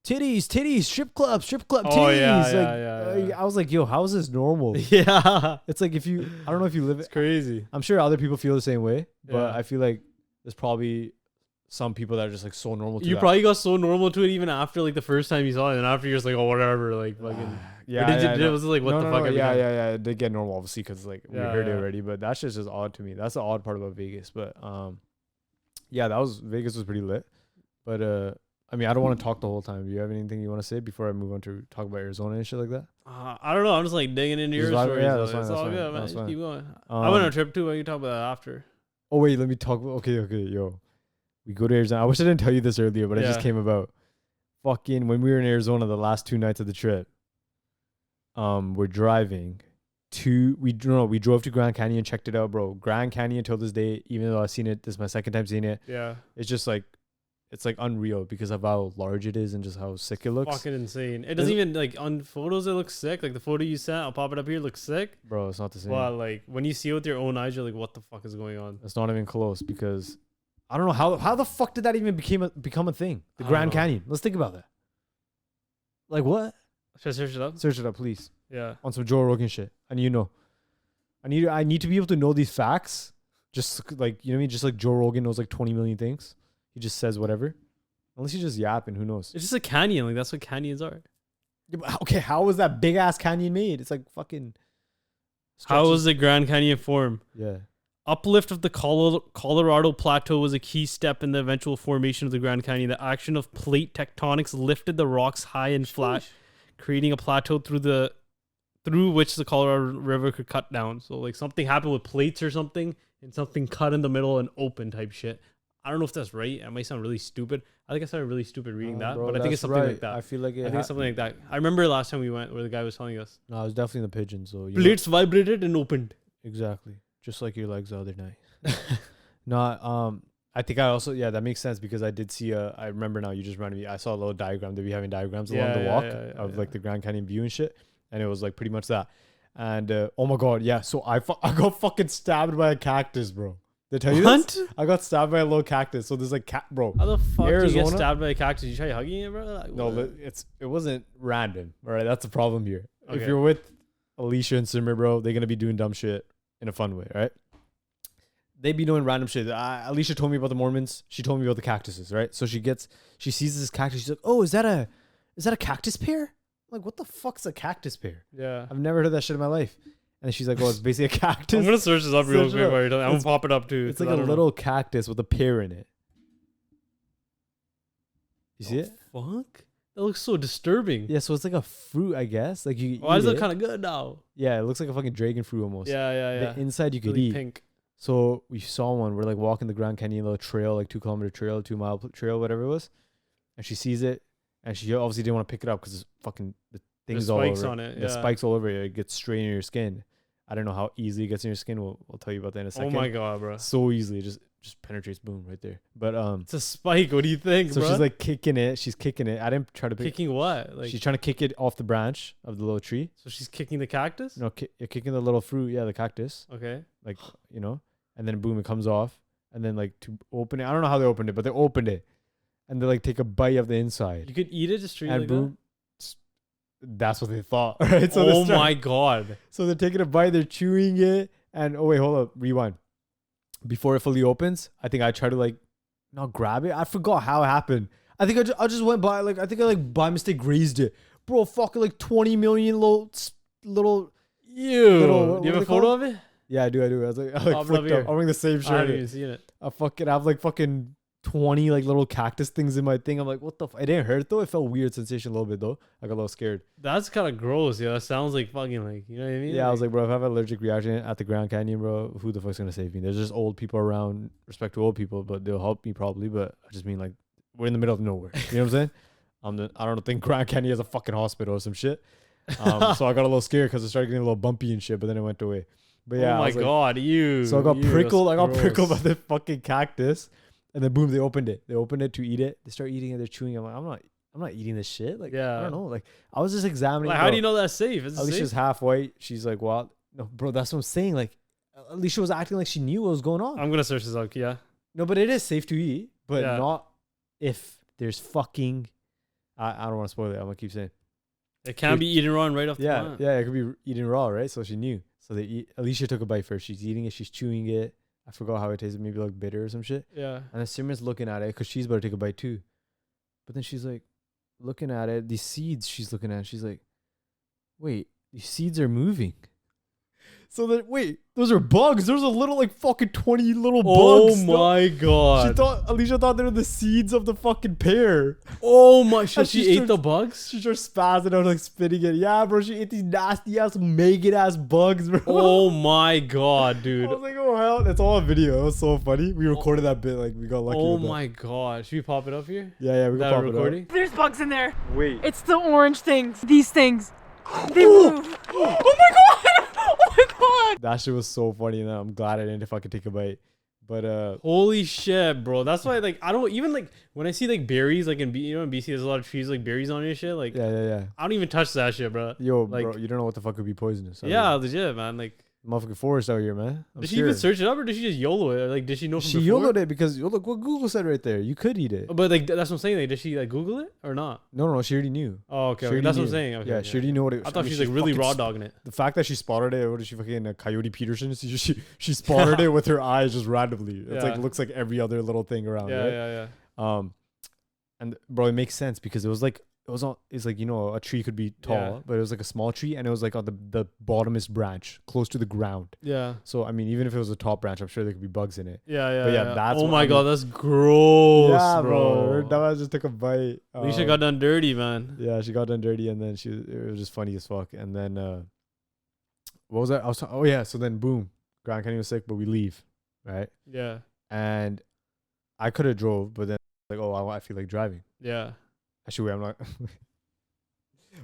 titties, strip club, titties. Oh, yeah. I was like, yo, how is this normal? Yeah. It's like I don't know if you live It's crazy. I'm sure other people feel the same way, but Yeah. I feel like there's probably some people that are just like so normal to You that. probably got so normal to it even after like the first time you saw it, and after you're just like, oh whatever, like fucking. Was it like what the fuck? Yeah. It did get normal obviously because like we heard it Yeah. already, but that's just odd to me. That's the odd part about Vegas, but yeah, Vegas was pretty lit, but I mean, I don't want to talk the whole time. Do you have anything you want to say before I move on to talk about Arizona and shit like that? I don't know. I'm just like digging into your Just vibe- stories. yeah, though. that's fine, It's that's all fine, good, man. that's Just fine. keep going. I went on a trip too. We can talk about that after. Oh wait, let me talk. Okay, yo. We go to Arizona. I wish I didn't tell you this earlier, but it just Yeah. came about. Fucking when we were in Arizona, the last 2 nights of the trip, we're driving we drove to Grand Canyon, checked it out, bro. Grand Canyon till this day, even though I've seen it, this is my second time seeing it. Yeah. It's just like, it's like unreal because of how large it is and just how sick it looks. Fucking insane. It doesn't even like on photos. It looks sick. Like the photo you sent, I'll pop it up here. Looks sick. Bro, it's not the same. But like when you see it with your own eyes, you're like, what the fuck is going on? It's not even close because I don't know how the fuck did that even become a thing? The I don't Grand know. Canyon. Let's think about that. Like what? Should I search it up? Search it up, please. Yeah. On some Joe Rogan shit. And I need to be able to know these facts. Just like, you know what I mean? Just like Joe Rogan knows like 20 million things. He just says whatever. Unless he's just yapping, who knows? It's just a canyon. Like that's what canyons are. Yeah, but okay, how was that big ass canyon made? It's like fucking. How was the Grand Canyon formed? Yeah. Uplift of the Colorado Plateau was a key step in the eventual formation of the Grand Canyon. The action of plate tectonics lifted the rocks high and flat, creating a plateau through which the Colorado River could cut down. So like something happened with plates or something, and something cut in the middle and open type shit. I don't know if that's right. It might sound really stupid. I think I sounded really stupid reading that, Bro, but I think it's something like that. I feel like I think it's something like that. I remember last time we went where the guy was telling us. No, I was definitely in the pigeon. So Plates vibrated and opened. Exactly, just like your legs the other night. No, I think I also that makes sense because I did see I remember now. You just reminded me. I saw a little diagram. They'd be having diagrams along the walk of like the Grand Canyon view and shit, and it was like pretty much that. And oh my god, yeah. So I got fucking stabbed by a cactus, bro. Did I tell you this? I got stabbed by a little cactus. So there's like bro. How the fuck do you get Arizona? stabbed by a cactus? You try hugging it, bro? Like, No, what? it wasn't random. All right, that's the problem here. If Okay. you're with Alicia and Simmer, bro, they're gonna be doing dumb shit in a fun way, right? They be doing random shit. Alicia told me about the Mormons. She told me about the cactuses, right? So she sees this cactus. She's like, "Oh, is that a cactus pear?" I'm like, what the fuck's a cactus pear? Yeah. I've never heard that shit in my life. And she's like, "Oh, it's basically a cactus." I'm gonna search this up real Search it quick up. while you're telling. I'm gonna pop it up too. It's 'cause like I a don't know. little cactus with a pear in it. You see it? Fuck. That looks so disturbing. Yeah, so it's like a fruit, I guess. Like you. Why eat does it it. look kind of good now? Yeah, it looks like a fucking dragon fruit almost. Yeah. The inside you could Really eat. pink. So we saw one. We're like walking the Grand Canyon little trail, like 2 kilometer trail, 2 mile trail, whatever it was. And she sees it, and she obviously didn't want to pick it up because it's fucking things There's all spikes over. on it. The Yeah. spikes all over it. It gets straight in your skin. I don't know how easily it gets in your skin. We'll tell you about that in a Oh second. my god, bro. So easily, it just penetrates, boom, right there. But It's a spike. What do you think, so bro? she's like kicking it. She's kicking it. I didn't try to pick. kicking what? Like She's trying to kick it off the branch of the little tree. so she's kicking the cactus? No, kicking the little fruit. Yeah, the cactus. Okay. Like and then boom, it comes off. And then like to open it, I don't know how they opened it, but they opened it, and they like take a bite of the inside. You could eat it just straight And like boom, that's what they thought. Right? that? So Oh my god. So they're taking a bite, they're chewing it, and oh wait, hold up, rewind. Before it fully opens, I think I tried to like not grab it. I forgot how it happened. I think I just went by I think I like by mistake grazed it, bro. Fucking like 20 million little. Ew. Little- Do you what have are a they photo called? of it? Yeah, I do. I was like, I Pop like it up flicked here. up. I'm wearing the same I shirt. haven't even seen it. I have like fucking 20 like little cactus things in my thing. I'm like, what the? It didn't hurt though. It felt weird sensation a little bit though. I got a little scared. That's kind of gross, yo. That sounds like fucking like, you know what I mean? Yeah, I was like, bro, if I have an allergic reaction at the Grand Canyon, bro, who the fuck's gonna save me? There's just old people around. Respect to old people, but they'll help me probably. But I just mean like we're in the middle of nowhere. You know what I'm saying? I don't think Grand Canyon has a fucking hospital or some shit. So I got a little scared because it started getting a little bumpy and shit, but then it went away. But yeah, oh my god, you. So I got prickled. I got gross. prickled by the fucking cactus, and then boom, they opened it. They opened it to eat it. They start eating it. They're chewing it. I'm like, I'm not eating this shit. Like, Yeah. I don't know. Like, I was just examining. Like, how do you know that's safe? It's Alicia's safe. half white. She's like, well, no, bro, that's what I'm saying. Like, Alicia was acting like she knew what was going on. I'm gonna search this out. Yeah. No, but it is safe to eat, but Yeah. not if there's fucking. I don't want to spoil it. I'm gonna keep saying. It can't be eaten raw and right off the Yeah, plant. yeah, it could be eaten raw, right? So she knew. So they eat. Alicia took a bite first. She's eating it. She's chewing it. I forgot how it tasted. Maybe like bitter or some shit. Yeah. And then Simran's looking at it because she's about to take a bite too. But then she's like, looking at it. These seeds she's looking at. She's like, wait, these seeds are moving. So then, wait, those are bugs. There's a little like fucking 20 little bugs. Oh my god. Alicia thought they were the seeds of the fucking pear. Oh my shit. And She she ate starts- the bugs? She starts spazzing out like spitting it. Yeah, bro, she ate these nasty ass maggot ass bugs, bro. Oh my god, I dude. was like, oh hell, it's all a video. It was so funny. We recorded that bit, like we got lucky. Oh with that. my god. Should we pop it up here? Yeah, we Is got that pop it up. recording? There's bugs in there. Wait. It's the orange things. These things. They move. Oh my god! Oh my god! That shit was so funny, and I'm glad I didn't fucking take a bite. But Holy shit, bro. That's why, like, I don't even, like, when I see, like, berries, like, in BC, there's a lot of trees, like, berries on it and shit. Like, yeah. I don't even touch that shit, bro. Yo, Like- bro, you don't know what the fuck could be poisonous. Yeah, legit, man. Like, Motherfucking forest out here, man. I'm did she even search it up or did she just YOLO it? Like, did she know from She before? YOLO'd it because look what Google said right there. You could eat it. But, like, that's what I'm saying. Like, did she, like, Google it or not? No, she already knew. Oh, okay. She okay. already That's what I'm knew. saying. Okay, Yeah, okay. she already knew what it was. I thought mean, she was, like, really fucking raw dogging it. The fact that she spotted it, what is she fucking Coyote Peterson? She spotted it with her eyes just randomly. It's like Yeah. looks like every other little thing around. Yeah, right? yeah. And bro, it makes sense because it's like a tree could be tall, Yeah. but it was like a small tree and it was like on the bottomest branch, close to the ground. Yeah. So I mean, even if it was a top branch, I'm sure there could be bugs in it. Yeah. But yeah, that's oh what my I god, mean- that's gross, Yeah, bro. That was just took a bite. Alicia got done dirty, man. Yeah, she got done dirty, and then it was just funny as fuck. And then what was that? Oh yeah. So then boom, Grand Canyon was sick, but we leave, right? Yeah. And I could have drove, but then like, oh, I feel like driving. Yeah. Actually, wait, I'm not.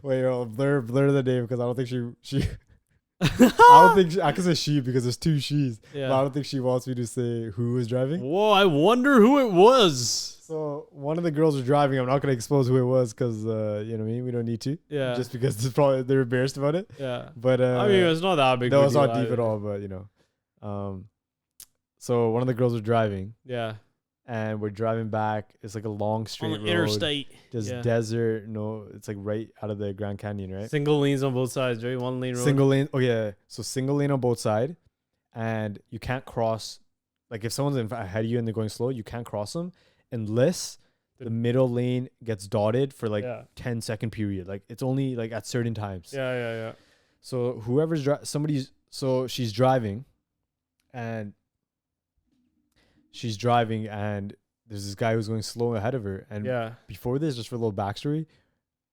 Wait, blur the name because I don't think she. I don't think I can say she because there's two she's. Yeah. But I don't think she wants me to say who was driving. Whoa, I wonder who it was. So one of the girls was driving. I'm not gonna expose who it was because you know what I mean. We don't need to. Yeah. Just because they're embarrassed about it. Yeah. But I mean, it's not that big. no, of a it's not deal deep at either. all. But you know, so one of the girls was driving, Yeah. and we're driving back. It's like a long straight On road. the interstate. Just Yeah. desert. No, it's like right out of the Grand Canyon, right? Single lanes on both sides, right? One lane road. Single lane. Oh yeah. So single lane on both sides, and you can't cross. Like if someone's ahead of you and they're going slow, you can't cross them unless the middle lane gets dotted for like Yeah. 10-second period. Like it's only like at certain times. Yeah. So whoever's she's driving, and there's this guy who's going slow ahead of her. And Yeah. before this, just for a little backstory,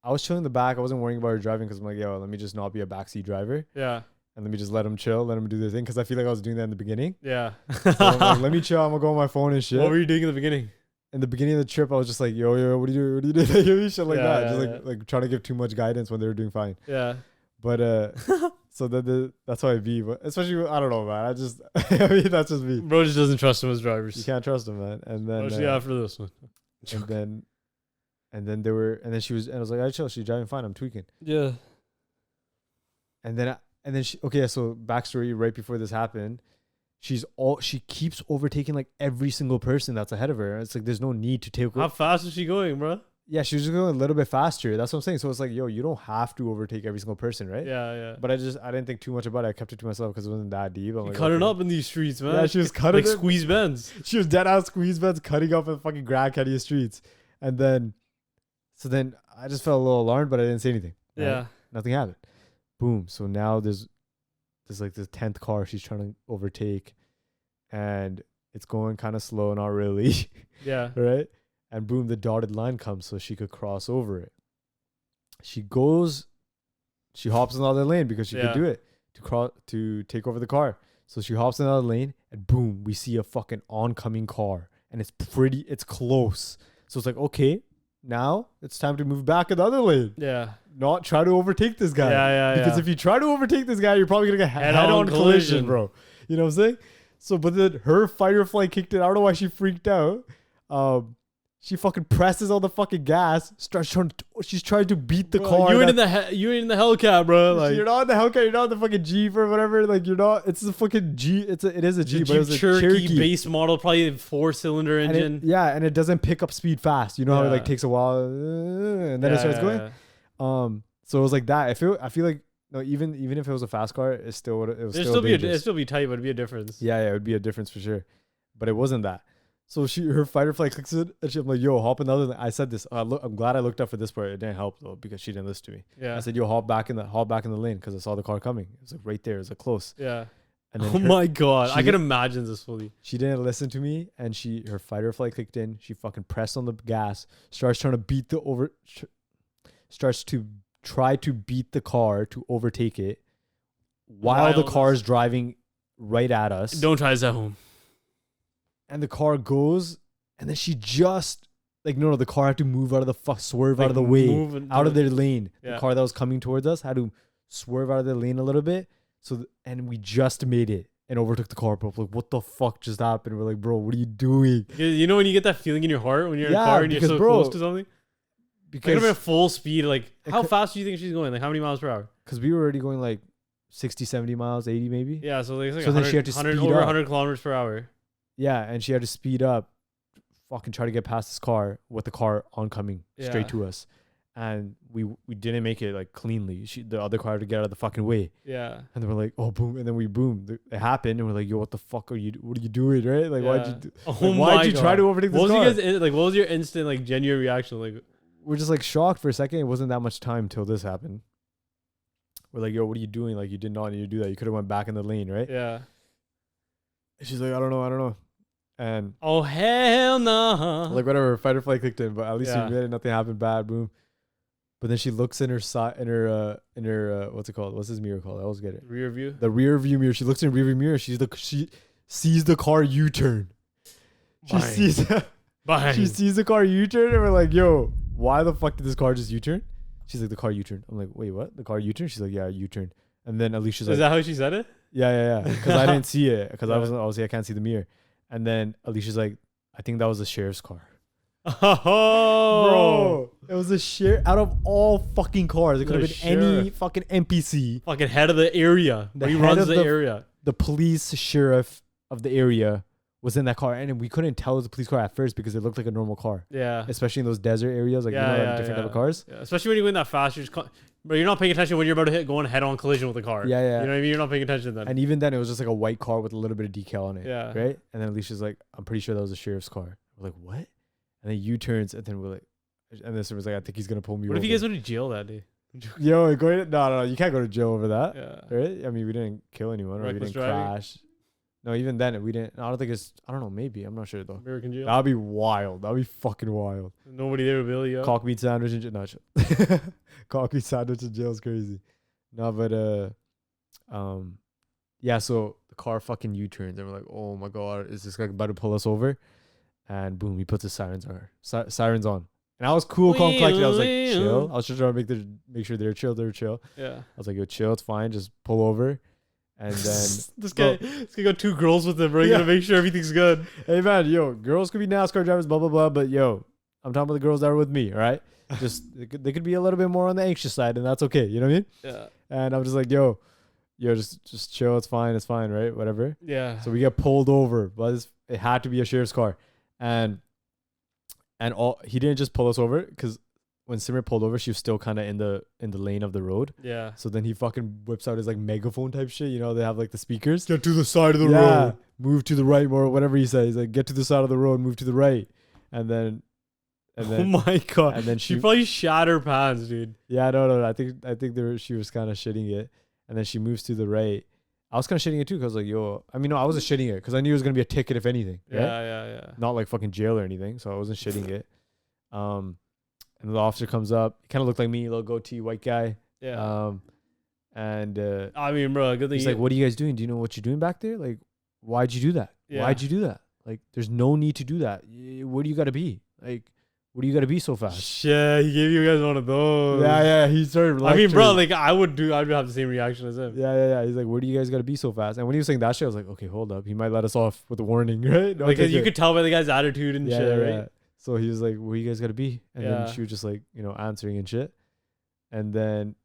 I was chilling in the back. I wasn't worrying about her driving because I'm like, yo, let me just not be a backseat driver Yeah. and let me just let him chill, let him do their thing. Because I feel like I was doing that in the beginning. Yeah. So I'm like, let me chill. I'm gonna go on my phone and shit. What were you doing in the beginning? in the beginning of the trip, I was just like, yo, what do you do? What do you do? Shit like that. Yeah, Just like trying to give too much guidance when they were doing fine. Yeah. But so that's how I be. But especially, I don't know, man. I mean, that's just me. Bro just doesn't trust him as You drivers. can't trust them, man. And then Especially after this one. and then they were, and then she was, and I was like, I chill. She's driving fine. I'm tweaking. Yeah. And then she, okay. So backstory: right before this happened, she keeps overtaking like every single person that's ahead of her. It's like there's no need to take. How fast is she going, bro? Yeah, she was just going a little bit faster. That's what I'm saying. So it's like, yo, you don't have to overtake every single person, right? Yeah. But I didn't think too much about it. I kept it to myself because it wasn't that deep. I'm You like, cutting okay. up in these streets, man. Yeah, she was cutting like it. squeeze bends. She was dead ass squeeze beds cutting up in fucking Grand Canyon streets. And then I just felt a little alarmed, but I didn't say anything. Right? Yeah. Nothing happened. Boom. So now there's like the 10th car she's trying to overtake. And it's going kind of slow, not really. Yeah. Right? And boom, the dotted line comes so she could cross over it. She hops in the other lane because she could do it to take over the car. So she hops in the other lane and boom, we see a fucking oncoming car. And it's close. So it's like, okay, now it's time to move back in the other lane. Yeah. Not try to overtake this guy. Yeah. Because if you try to overtake this guy, you're probably going to get head-on collision, bro. You know what I'm saying? So, but then her fight or flight kicked in. I don't know why she freaked out. She fucking presses on the fucking gas. She's trying to beat the car. You ain't in the Hellcat, bro. Like you're not in the Hellcat. You're not in the fucking Jeep or whatever. Like you're not. It's the fucking Jeep. It is a Jeep, but it's a Cherokee base model, probably a 4-cylinder engine. And it doesn't pick up speed fast. You know how it like takes a while, and then it starts going. Yeah. So it was like that. I feel like no, even if it was a fast car, it'd still be tight, but it'd be a difference. Yeah, it would be a difference for sure. But it wasn't that. So her fight or flight clicks in, and I'm like, yo, hop in the other lane. I said this. I'm glad I looked up for this part. It didn't help though because she didn't listen to me. Yeah. I said, yo, hop back in the lane because I saw the car coming. It was like right there. It was like close. Yeah. And then oh my god, I can imagine this fully. She didn't listen to me, and her fight or flight kicked in. She fucking pressed on the gas, starts to try to beat the car to overtake it, while the car is driving right at us. Don't try this at home. And the car goes, and then she just no, the car had to move out of the swerve out of the way, out of their lane. Yeah. The car that was coming towards us had to swerve out of their lane a little bit. And we just made it and overtook the car. But like, what the fuck just happened? We're like, bro, what are you doing? You know when you get that feeling in your heart when you're in a car and you're so close to something? Because at full speed, like how fast do you think she's going? Like how many miles per hour? Because we were already going like 60, 70 miles, 80 maybe. Yeah, so like then she had to speed over up. 100 kilometers per hour. Yeah, and she had to speed up, fucking try to get past this car with the car oncoming straight to us. And we didn't make it like cleanly. The other car had to get out of the fucking way. Yeah. And then we're like, oh boom, and then we boom. It happened, and we're like, yo, what the fuck what are you doing, right? Like, why'd you try to overtake this car? What was your instant like genuine reaction? Like, we're just like shocked for a second. It wasn't that much time till this happened. We're like, yo, what are you doing? Like, you did not need to do that. You could have went back in the lane, right? Yeah. And she's like, I don't know. And oh hell no. Like whatever, fight or flight clicked in, but at least we made it. Nothing happened bad. Boom. But then she looks in her side, in her what's it called? What's this mirror called? I always get it. Rear view. The rear view mirror. She looks in the rear view mirror. She sees the car U-turn. She sees the car U-turn, and we're like, yo, why the fuck did this car just U-turn? She's like, the car U-turn. I'm like, wait, what? The car U-turn? She's like, yeah, U-turn. And then Alicia's like, is that how she said it? Yeah. Because I didn't see it. Because I wasn't, obviously I can't see the mirror. And then Alicia's like, I think that was the sheriff's car. Oh, bro, it was a sheriff. Out of all fucking cars, it could have been any fucking NPC. Fucking head of the area. He runs the area. The police sheriff of the area was in that car, and we couldn't tell it was a police car at first because it looked like a normal car. Yeah. Especially in those desert areas, like different type of cars. Yeah. Especially when you're going that fast, but you're not paying attention when you're about to going head-on collision with a car. Yeah. You know what I mean? You're not paying attention then. And even then, it was just like a white car with a little bit of decal on it. Yeah. Right? And then Alicia's like, I'm pretty sure that was a sheriff's car. We're like, what? And then U-turns, and then we're like, and this was like, I think he's gonna pull me over. What if you guys went to jail that day? Yo, no, you can't go to jail over that. Yeah. Right? I mean, we didn't kill anyone, or we didn't crash. No, even then, we didn't. I don't think it's. I don't know. Maybe I'm not sure though. American jail. That'd be wild. That'd be fucking wild. Nobody there will bail you out. Cock meat sandwich in jail. No, cock meat sandwich in jail is crazy. No, but yeah. So the car fucking U-turns, and we're like, oh my god, is this guy about to pull us over? and boom, he puts his sirens on. And I was cool, calm, collected. I was like, chill. I was just trying to make sure they're chill. Yeah. I was like, yo, chill. It's fine. Just pull over. And then this guy got 2 girls with him, bro. You gotta make sure everything's good. Hey man, yo, girls could be NASCAR drivers, blah blah blah. But yo, I'm talking about the girls that are with me, all right? Just they could be a little bit more on the anxious side, and that's okay. You know what I mean? Yeah. And I'm just like, yo, just chill. It's fine, right? Whatever. Yeah. So we get pulled over, but it had to be a sheriff's car, and he didn't just pull us over because when Simran pulled over, she was still kind of in the lane of the road. Yeah. So then he fucking whips out his like megaphone type shit. You know, they have like the speakers. Get to the side of the road. Move to the right more, whatever he says. He's like, get to the side of the road, move to the right. And then oh my God. And then she probably shat her pants, dude. Yeah, no. I think she was kind of shitting it. And then she moves to the right. I was kind of shitting it too because like, yo, I mean, no, I wasn't shitting it because I knew it was going to be a ticket if anything. Right? Yeah. Not like fucking jail or anything. So I wasn't shitting it. And the officer comes up. He kind of looked like me, little goatee, white guy. Yeah. I mean, bro, good thing he's like, what are you guys doing? Do you know what you're doing back there? Like, why'd you do that? Yeah. Why'd you do that? Like, there's no need to do that. Where do you got to be? Like, what do you got to be so fast? Shit, he gave you guys one of those. Yeah. He started lecturing. I mean, bro, like, I'd have the same reaction as him. Yeah. He's like, where do you guys got to be so fast? And when he was saying that shit, I was like, okay, hold up. He might let us off with a warning, right? Like, you could tell by the guy's attitude and shit, right? Yeah. So he was like, where you guys got to be? And then she was just like, answering and shit. And then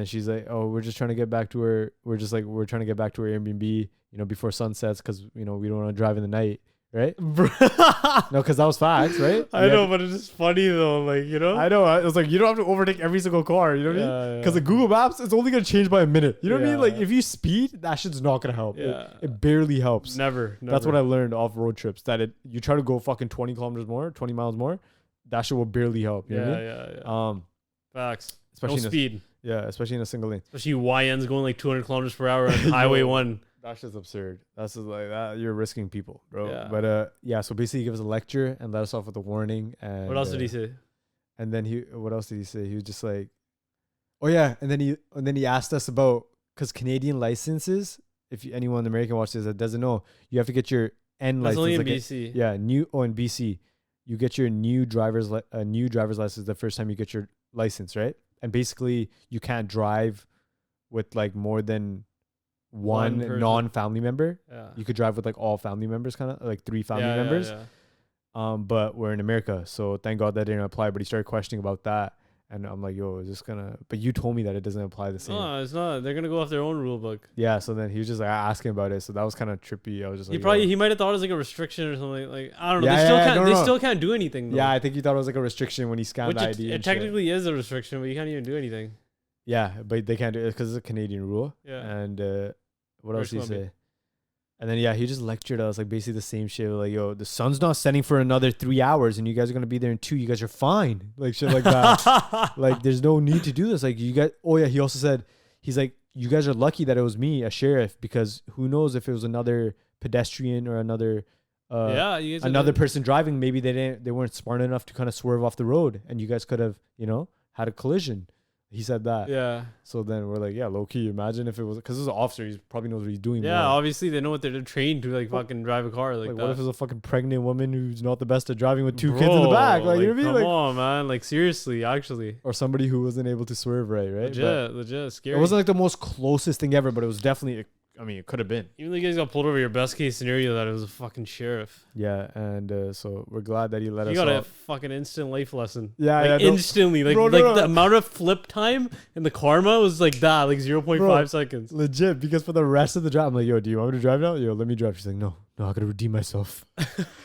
she's like, oh, we're just trying to get back to her. We're trying to get back to our Airbnb, before sunsets because, we don't want to drive in the night. Right? No, because that was facts, right? I know, but it's just funny though. Like, I know. I was like, you don't have to overtake every single car. You know what I mean? Because the Google Maps, it's only going to change by a minute. You know what I mean? Like, if you speed, that shit's not going to help. Yeah. It barely helps. Never. That's what I learned off road trips. That you try to go fucking 20 miles more, that shit will barely help. You know what I mean? Facts. Especially no speed. Especially in a single lane. Especially YN's going like 200 kilometers per hour on Highway 1. That shit's absurd. That's just like that. You're risking people, bro. Yeah. But so basically, he gives us a lecture and let us off with a warning. And what else did he say? And then what else did he say? He was just like, oh yeah. And then he asked us about because Canadian licenses. If anyone American watches that doesn't know, you have to get your N license. That's only in like BC. in BC, you get your new driver's license the first time you get your license, right? And basically, you can't drive with like more than one non-family member. Yeah. You could drive with like all family members, kind of like 3 family members. Yeah. But we're in America, so thank God that didn't apply. But he started questioning about that, and I'm like, yo, is this gonna? But you told me that it doesn't apply the same. No, it's not. They're gonna go off their own rule book. Yeah. So then he was just like asking about it. So that was kind of trippy. I was just like, he might have thought it was like a restriction or something. Like I don't know. Yeah, They still can't do anything. Though. Yeah, I think he thought it was like a restriction when he scanned the ID. It technically is a restriction, but you can't even do anything. Yeah, but they can't do it because it's a Canadian rule. Yeah. And what else did he say? And then he just lectured us like basically the same shit. Like, yo, the sun's not setting for another 3 hours, and you guys are gonna be there in 2. You guys are fine, like shit like that. Like, there's no need to do this. Like, you guys. Oh yeah, he also said he's like, you guys are lucky that it was me, a sheriff, because who knows if it was another pedestrian or another another person driving. Maybe they weren't smart enough to kind of swerve off the road, and you guys could have had a collision. He said that. Yeah. So then we're like, yeah, low key. Imagine if it was because it's an officer. He probably knows what he's doing. Yeah, more. obviously they know what they're trained to like fucking drive a car like that. What if it's a fucking pregnant woman who's not the best at driving with 2 kids in the back? Like, you know what I mean? Come on, man. Like, seriously, actually. Or somebody who wasn't able to swerve right? Legit, scary. It wasn't like the most closest thing ever, but it was definitely. I mean, it could have been. Even though you guys got pulled over, your best case scenario that it was a fucking sheriff. Yeah, and so we're glad that he let us. You got off. a fucking instant life lesson. Yeah, instantly. Like, the amount of flip time and the karma was like that, like 0.5 seconds. Legit, because for the rest of the drive, I'm like, yo, do you want me to drive now? Yo, let me drive. She's like, no, I gotta redeem myself.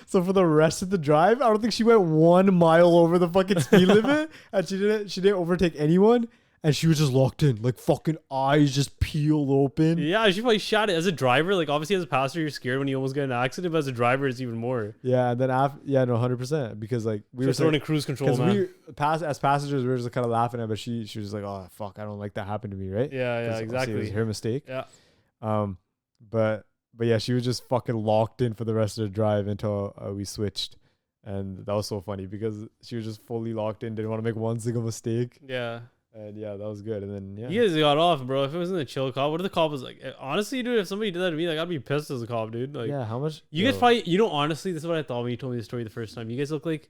So for the rest of the drive, I don't think she went 1 mile over the fucking speed limit, and she didn't overtake anyone. And she was just locked in, like fucking eyes just peeled open. Yeah, she probably shot it. As a driver, like obviously as a passenger, you're scared when you almost get in an accident, but as a driver, it's even more. Yeah, and then 100%. Because like we were throwing in cruise control, man. As passengers, we were just kind of laughing at, but she was just like, oh fuck, I don't like that happened to me, right? Yeah, exactly. It was her mistake. Yeah. But yeah, she was just fucking locked in for the rest of the drive until we switched. And that was so funny because she was just fully locked in, didn't want to make one single mistake. Yeah. And yeah, that was good. And then yeah, You guys got off, bro. If it wasn't a chill cop, what if the cop was like, honestly, dude, if somebody did that to me, like, I'd be pissed as a cop, dude. Like, yeah. How much? you guys probably, you know, honestly, this is what I thought when you told me the story the first time. You guys look like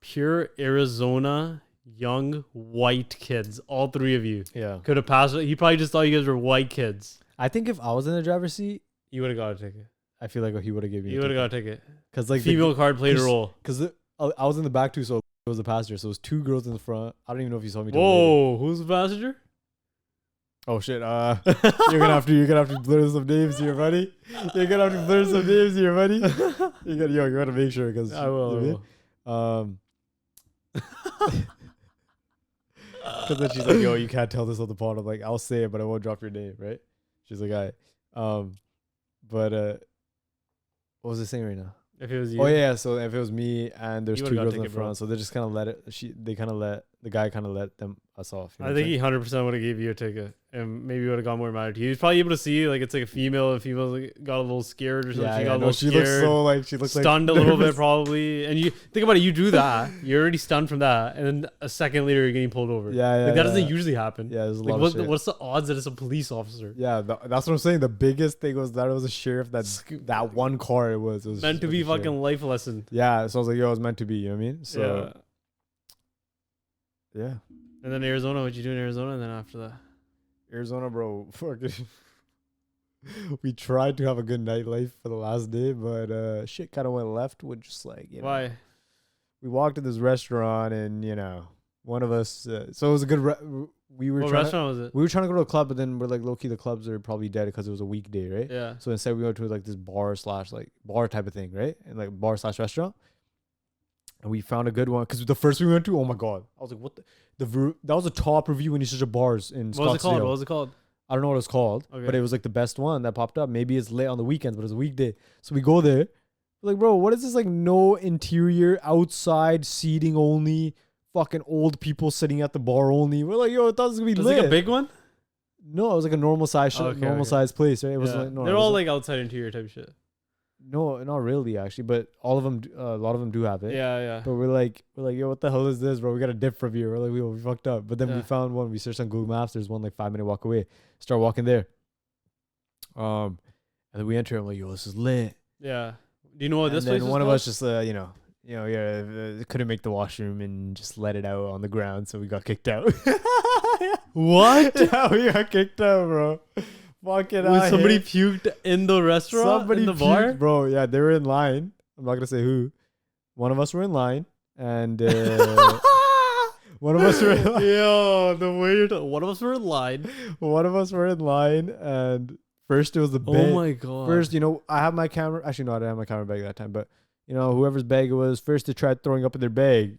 pure Arizona young white kids. All three of you Yeah. could have passed. He probably just thought you guys were white kids. I think if I was in the driver's seat, You would have got a ticket. I feel like he would have given me. You would have got a ticket. because like Female card played a role. because I was in the back too, so it was the passenger. So it was two girls in the front. I don't even know if you saw me. Whoa, who's the passenger? Oh shit! You're gonna have to blur some names here, buddy. You're gonna have to blur some names here, buddy. You gotta make sure because I will. Because then she's like, "Yo, you can't tell this on the pod." I'm like, "I'll say it, but I won't drop your name, right?" She's like, "Alright." But what was I saying right now? If it was you. Oh yeah, so if it was me and there's You two would've got girls in the ticket, bro. front, so they just kind of let it. The guy kind of let us off. You know I what think I'm he 100% would have gave you a ticket, and maybe would have got more mad at you. He was probably able to see like it's like a female, and female like, got a little scared or saying? something. Yeah, She yeah, got a no, little she scared, looks so like she looks stunned like a little bit nervous. probably. And you think about it, you do that, you're already stunned from that, and then a second later you're getting pulled over. Yeah, yeah, like that yeah. doesn't usually happen. Yeah, there's a Like lot of shit. what's the odds that it's a police officer? Yeah, that's what I'm saying. The biggest thing was that it was a sheriff. That one car it was Meant to be a sheriff. fucking life lesson. Yeah, so I was like, yo, it was meant to be. You know what I mean? So yeah. And then Arizona, what'd you do in Arizona? And then after that, Arizona, bro, fucking. We tried to have a good nightlife for the last day, but shit kind of went left with just like, you know. why? We walked to this restaurant and, you know, one of us, so it was a good, we were What trying restaurant was it? we were trying to go to a club, but then we're like, low-key, the clubs are probably dead because it was a weekday, right? Yeah. So instead we went to like this bar type of thing, right? And like bar/restaurant. And we found a good one because the first we went to, oh my god, I was like, what that was a top review in such bars in What was it called? Scottsdale. What was it called? I don't know what it's called, Okay. but it was like the best one that popped up. Maybe it's late on the weekends, but it was a weekday. So we go there. We're like, bro, what is this? Like no interior, outside seating only, fucking old people sitting at the bar only. We're like, yo, I thought this was gonna be Was lit. it like a big one? No, it was like a normal size, Okay. size place, right? It was Yeah. like no, They're it was all like outside interior type shit. no, not really actually, but all of them, a lot of them do have it. Yeah, yeah. But we're like, yo, what the hell is this, bro? We got a dip from here. We're like, we fucked up. But then we Yeah. found one. We searched on Google Maps. There's one like 5-minute walk away. Start walking there. And then we enter. I'm like, yo, this is lit. Yeah. Do you know what this and place then is one of called? us just, couldn't make the washroom and just let it out on the ground, so we got kicked out. What? Yeah, we got kicked out, bro. Fucking Was somebody puked in the restaurant? Somebody in the puked, bar? bro. Yeah, they were in line. I'm not gonna say who. One of us were in line, and one of us were in line. Yo, the way you're one of us were in line. One of us were in line, and first it was the bag. Oh my god. First, I have my camera. Actually, no, I didn't have my camera bag that time. But whoever's bag it was, first they tried throwing up in their bag.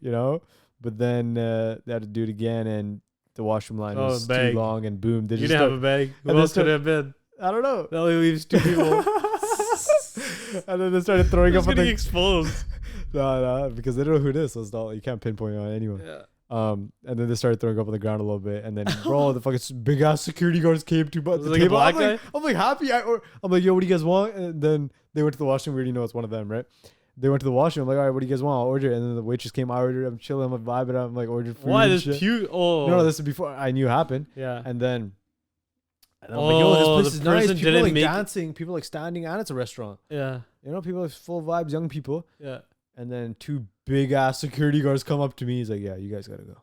But then they had to do it again, and the washroom line was bag. too long, and boom, they You just didn't have a bag. Who and else then could it have been? I don't know. That only leaves two people. And then they started throwing Who's up on getting the exposed? no, because they don't know who it is, so it's not, you can't pinpoint on anyone. Yeah. And then they started throwing up on the ground a little bit, and then bro, the fucking big ass security guards came to Was the it like a table. black I'm like happy. I'm like, yo, what do you guys want? And then they went to the washroom. We already know it's one of them, right? They went to the washroom. I'm like, all right, what do you guys want? I'll order it. And then the waitress came. I ordered. I'm chilling. I'm vibing. I'm like, ordered food. Why and this shit. puke? Oh. No, this is before I knew it happened. Yeah. And then I'm like, yo, this place the is nice. person People didn't like make- dancing. People like standing, and it's a restaurant. Yeah. People like full vibes, young people. Yeah. And then two big ass security guards come up to me. He's like, yeah, you guys gotta go.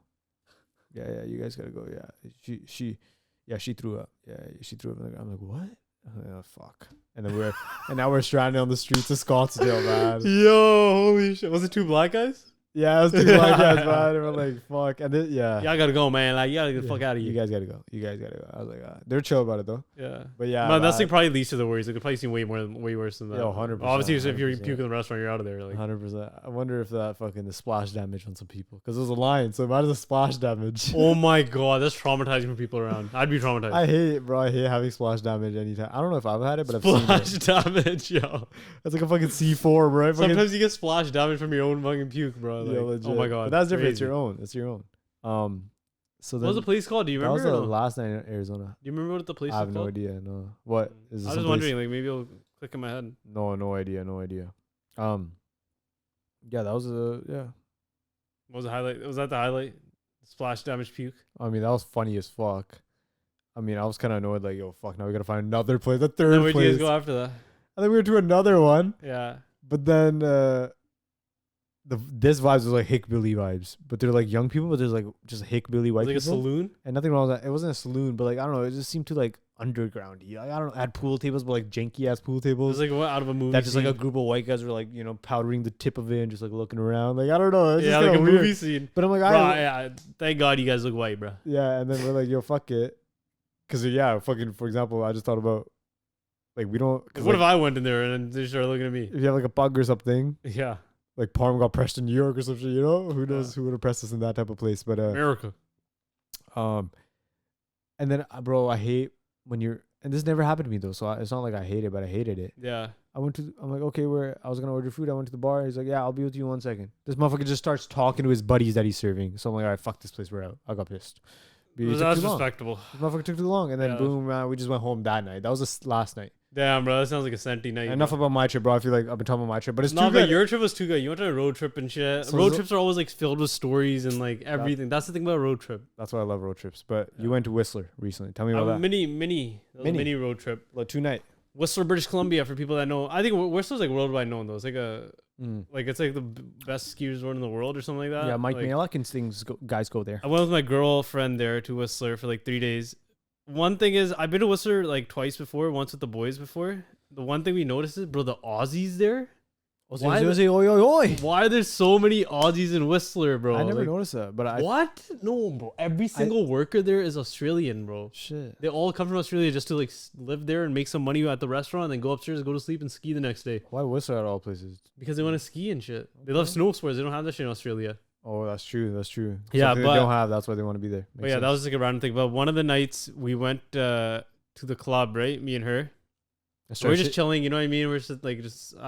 Yeah, you guys gotta go. Yeah, she threw up. Yeah, she threw up. I'm like, what? I'm like, oh fuck. And then now we're stranded on the streets of Scottsdale, man. Yo, holy shit. Was it two black guys? Yeah, it was two black guys, man. And we're like, fuck. And then Yeah, I gotta go, man. Like, you gotta get the fuck out of You here. guys gotta go. You guys gotta go. I was like, they're chill about it though. Yeah. But yeah, Man, that's man, like probably least of the worries. It could probably seem way worse than that. Yo, 100%, Obviously, if you're 100%. puking in the restaurant, you're out of there. Like, 100%. I wonder if that fucking the splash damage on some people, because it was a line, so imagine the splash damage. oh my god, that's traumatizing for people around. I'd be traumatized. I hate it, bro. I hate having splash damage anytime. I don't know if I've had it, but I've Splash seen it. damage, yo. It's like a fucking C4, bro. Sometimes you get splash damage from your own fucking puke, bro. Like, Yeah, legit. oh my god. But that's different. It's crazy. your own. It's your own. So What then was the place called? Do you that was remember? the last night in Arizona. Do you remember what the place I have was no called? idea. No. What is I this? was just someplace- wondering, like maybe it'll click in my head. No idea. Yeah, that was a yeah. What was the highlight? Was that the highlight? Splash damage puke. I mean, that was funny as fuck. I mean, I was kind of annoyed, like, yo, fuck, now we gotta find another place, the And third then where'd you guys place. go after that? I think we went to another one, Yeah. but then this vibes was like hickbilly vibes, but they're like young people, but there's like just hickbilly Was white it like a people. saloon? And nothing wrong with that. It wasn't a saloon, but like I don't know, it just seemed too like undergroundy. Like, I don't know, had pool tables, but like janky ass pool It tables. was like what out of a movie. That just like a scene. group of white guys were like, you know, powdering the tip of it and just like looking around. Like I don't know, it's Yeah, just like a kinda weird. movie scene. But I'm like, Bro, yeah, thank God you guys look white, bro. yeah, and then we're like, yo, fuck it, because yeah, fucking for example, I just thought about like we don't. Cause, What like, if I went in there and then they started looking at me? if you have like a bug or something, Yeah, like Parm got pressed in New York or some shit, you know, who knows who would have pressed us in that type of place? But America. and then bro, I hate when you're, and this never happened to me though, so it's not like I hate it, but I hated it. Yeah. I'm like, okay, I was gonna order food. I went to the bar. He's like, yeah, I'll be with you in 1 second. This motherfucker just starts talking to his buddies that he's serving. So I'm like, all right, fuck this place, we're out. I got pissed. But it took That's too long. respectable. This motherfucker took too long, and then Yeah. boom, we just went home that night. That was the last night. Damn, bro, that sounds like a senti night. Enough bro. about my trip, bro. I feel like I've been talking about my trip, but it's No, too but good. your trip was too good. You went on a road trip and shit. So Road is it- trips are always like filled with stories and like everything. That's the thing about a road trip. That's why I love road trips. But Yeah. you went to Whistler recently. Tell me about that. Mini. That was a Mini. mini road trip. Like 2 night. Whistler, British Columbia, for people that know. I think Whistler's like worldwide known though. It's like it's like the best ski resort in the world or something like that. Yeah, Mike like, Malek and guys go there. I went with my girlfriend there to Whistler for like 3 days. One thing is, I've been to Whistler like twice before, once with the boys before. The one thing we noticed is, bro, the Aussies there. Why Oi, oi, oi. Why are there so many Aussies in Whistler, bro? I never Like, noticed that, but I what? No, bro. Every single worker there is Australian, bro. shit. They all come from Australia just to like live there and make some money at the restaurant, and then go upstairs, go to sleep, and ski the next day Why Whistler at all places? because they want to ski and shit. They love snow sports. They don't have that shit in Australia. Oh, that's true. That's true. Yeah, Something but- they don't have. That's why they want to be there. But yeah, that was like a random thing. But one of the nights we went to the club, right? Me and her. We're just chilling, you know what I mean? We're just like, I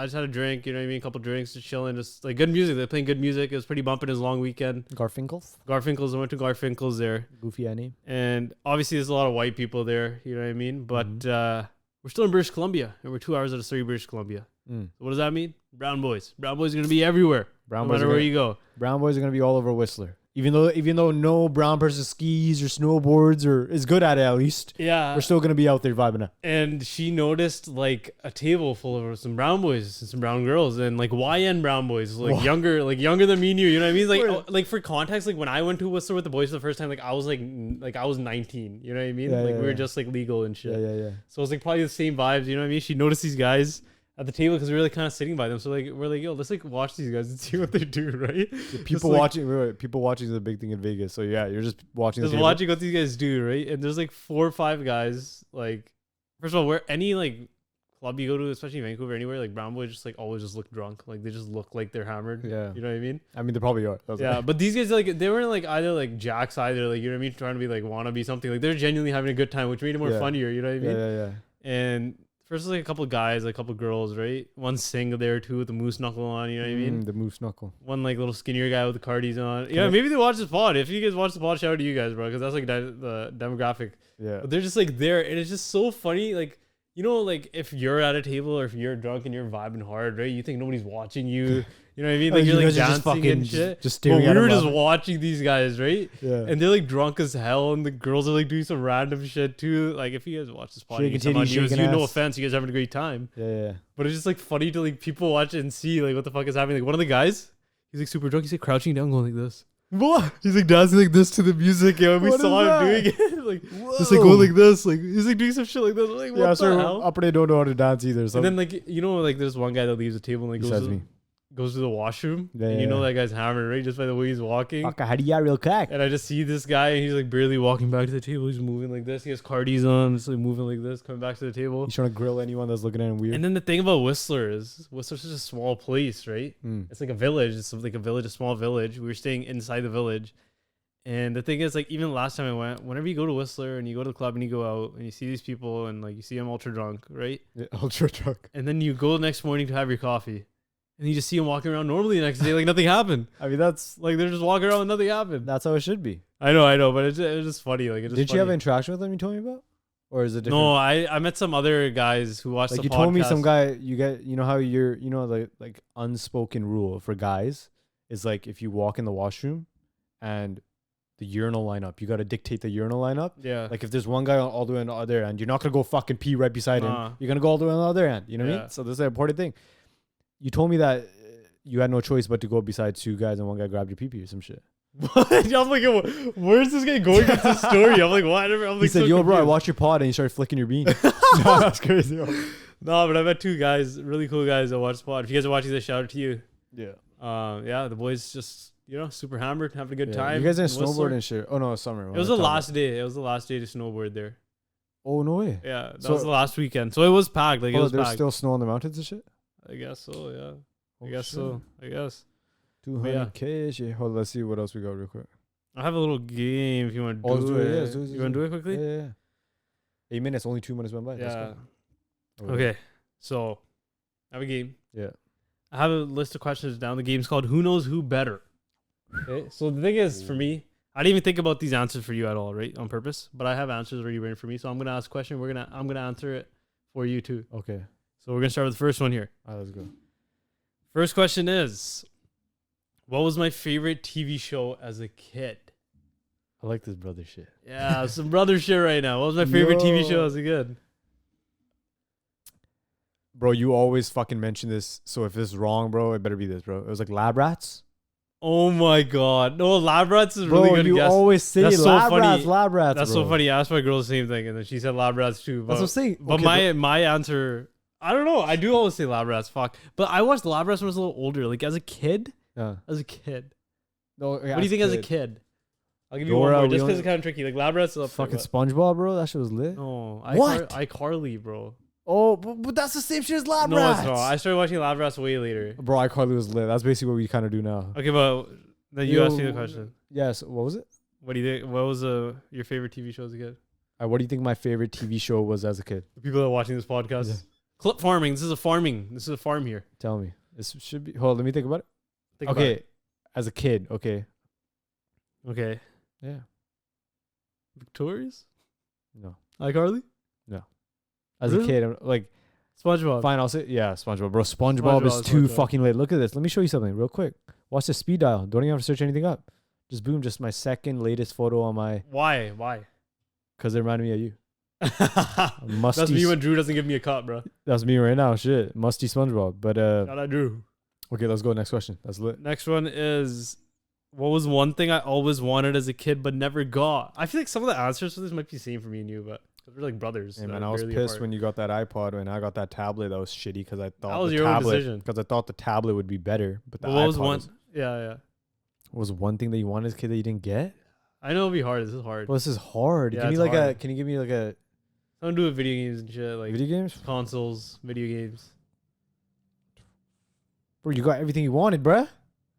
just had a drink, you know what I mean? A couple drinks, just chilling, just like good music. They're playing good music. It was pretty bumping. It was a long weekend. Garfinkel's. Garfinkel's, I went to Garfinkel's there. Goofy name. And obviously there's a lot of white people there, you know what I mean? But we're still in British Columbia, and we're 2 hours out of Surrey, British Columbia. So what does that mean? Brown boys. Brown boys are going to be everywhere, Brown no boys matter are where gonna, you go. Brown boys are gonna be all over Whistler. Even though no brown person skis or snowboards or is good at it, at least Yeah. we're still gonna be out there vibing out. And she noticed like a table full of some brown boys and some brown girls and like YN brown boys, like What? younger than me and you know what I mean? Like, Wait. like for context, like when I went to Whistler with the boys for the first time, like I was 19, you know what I mean? Yeah, like yeah, we were yeah. just like legal and shit. Yeah. So it was like probably the same vibes, you know what I mean? She noticed these guys at the table because we were like kind of sitting by them. So like we're like, yo, let's like watch these guys and see what they do, right? People like- watching. People watching is a big thing in Vegas. So yeah, you're just watching. Just the table. watching what these guys do, right? And there's like 4 or 5 guys. Like, first of all, where any like club you go to, especially Vancouver, anywhere, like brown boys just like always just look drunk. Like they just look like they're hammered. Yeah. You know what I mean? I mean, they probably are. That's Yeah. right. But these guys like they weren't like either like jacks either, like you know what I mean, trying to be like wannabe something. Like they're genuinely having a good time, which made it more Yeah. funnier. You know what I mean? Yeah. And first was like a couple guys, like a couple girls, right? One single there too with the moose knuckle on. You know what I mean? The moose knuckle. One like little skinnier guy with the cardies on. Can Yeah, I- maybe they watch this pod. If you guys watch the pod, shout out to you guys, bro, because that's like the demographic. Yeah. But they're just like there, and it's just so funny. Like, you know, like if you're at a table or if you're drunk and you're vibing hard, right? You think nobody's watching you. You know what I mean? Like You you're like guys are just dancing and shit. just But staring we at were them just up. watching these guys, right? Yeah. And they're like drunk as hell, and the girls are like doing some random shit too. Like if you guys watch this pod, Shaking you get some on titties, news, shaking you no ass. offense, you guys are having a great time. Yeah. But it's just like funny to like people watch it and see like what the fuck is happening. Like one of the guys, he's like super drunk. He's like crouching down, going like this. What? He's like dancing like this to the music, yo. And we What saw him is doing it, like just like going like this, like he's like doing some shit like this. I'm like what Yeah, the sir. hell? Up they don't know how to dance either. So And then like you know like there's one guy that leaves the table and like besides me. goes to the washroom, Yeah, and you know yeah. that guy's hammered, right? Just by the way he's walking. Fuck, how do you real quick? And I just see this guy, and he's like barely walking back to the table. He's moving like this. He has cardies on, just like moving like this, coming back to the table. He's trying to grill anyone that's looking at him weird. And then the thing about Whistler is Whistler's such a small place, right? It's like a village. It's like a village, a small village. We were staying inside the village. And the thing is, like, even the last time I went, whenever you go to Whistler and you go to the club and you go out and you see these people and like you see them ultra drunk, right? Yeah, ultra drunk. And then you go the next morning to have your coffee and you just see them walking around normally the next day like nothing happened. I mean, that's Like they're just walking around and nothing happened. how it should be. I know, but it's just funny. Like, it's just Did you have funny. interaction with them? You told me about, or is it different? No, I met some other guys who watched like the you podcast. told me some guy. You know how the like unspoken rule for guys is like if you walk in the washroom and the urinal lineup. You got to dictate the urinal lineup. Yeah. Like if there's one guy all the way on the other end, you're not gonna go fucking pee right beside him. You're gonna go all the way on the other end. You know what I mean? So this is an important thing. You told me that you had no choice but to go beside two guys and one guy grabbed your pee or some shit. What? I'm like, where's this guy going with this story? I'm like, what? I'm like, He said, so "Yo, bro, I confused. watched your pod and you started flicking your bean." No, that's crazy. No, but I met two guys, really cool guys that watch Spot. If you guys are watching this, shout out to you. Yeah. Yeah, the boys just, super hammered, having a good time. You guys didn't in Whistler. snowboard and shit. Oh no, it's summer. It was the last day. It was the last day to snowboard there. Oh no way. Yeah, that So- was the last weekend. So it was packed. Like it Oh, was there's packed. still snow on the mountains and shit. I guess so. Yeah. Oh, I guess shit. so. I guess. 200K shit. Hold on, let's see what else we got real quick. I have a little game if you want to Oh, do let's it. do it, yeah, let's do it, You want to do it quickly? Yeah. 8 minutes. Only 2 minutes went by. Let's Yeah. go. Okay. So I have a game. Yeah. I have a list of questions down. The game's called Who Knows Who Better. Okay. So the thing is, for me, I didn't even think about these answers for you at all, right? On purpose. But I have answers already written for me. So I'm gonna ask a question. I'm gonna answer it for you too. Okay. So we're gonna start with the first one here. All right, let's go. First question is, what was my favorite TV show as a kid? I like this brother shit. Yeah, some brother shit right now. What was my favorite TV Yo. show as a kid? Bro, you always fucking mention this. So if it's wrong, bro, it better be this, bro. It was like Lab Rats. Oh my god. No, Lab Rats is Bro, really good you guess. always say That's so Lab funny. Rats, Lab Rats. That's bro. so funny. I asked my girl the same thing, and then she said Lab Rats too. But, That's what I'm saying. but Okay, my answer, I don't know. I do always say Lab Rats. Fuck. But I watched Lab Rats when I was a little older. Like as a kid. Yeah. As a kid. No, What do you think as a kid? I'll give you Dora, one more, we just because only- it's kind of tricky. Like Lab Rats is up there, Fucking but- SpongeBob, bro. That shit was lit. No, What? iCarly, bro. Oh, but that's the same shit as Lab No, Rats. it's not. I started watching Lab Rats way later. Bro, iCarly was lit. That's basically what we kind of do now. Okay, but then you asked me the question. Yes. What was it? What do you think? What was your favorite TV show as a kid? What do you think my favorite TV show was as a kid? The people that are watching this podcast. Yeah. Clip farming. This is a farming. This is a farm here. Tell me. This should be. Hold on, let me think about it. Think about Okay. it. As a kid. Okay. Okay. Yeah. Victorious? No. iCarly? As Really? a kid, I'm like, SpongeBob. fine, I'll say, yeah, SpongeBob. Bro, SpongeBob is SpongeBob, too SpongeBob. fucking lit. Look at this. Let me show you something real quick. Watch the speed dial. Don't even have to search anything up. Just boom, just my second latest photo on my, Why? Why? because it reminded me of you. That's Musty. me when Drew doesn't give me a cup, bro. That's me right now. Shit. Musty SpongeBob. But, Shout out Drew. okay, let's go. Next question. That's lit. Next one is, what was one thing I always wanted as a kid but never got? I feel like some of the answers for this might be the same for me and you, but we're like brothers. Hey that man, are I was barely pissed apart. when you got that iPod and I got that tablet. That was shitty because I thought was the your own tablet decision. because I thought the tablet would be better. But the But what was iPod one? Yeah. what was one thing that you wanted as a kid that you didn't get? I know it'll be hard. This is hard. Well, this is hard. Yeah, Give me it's like hard. can you give me like a Don't do it video games and shit, like video games? consoles, video games. Bro, you got everything you wanted, bruh.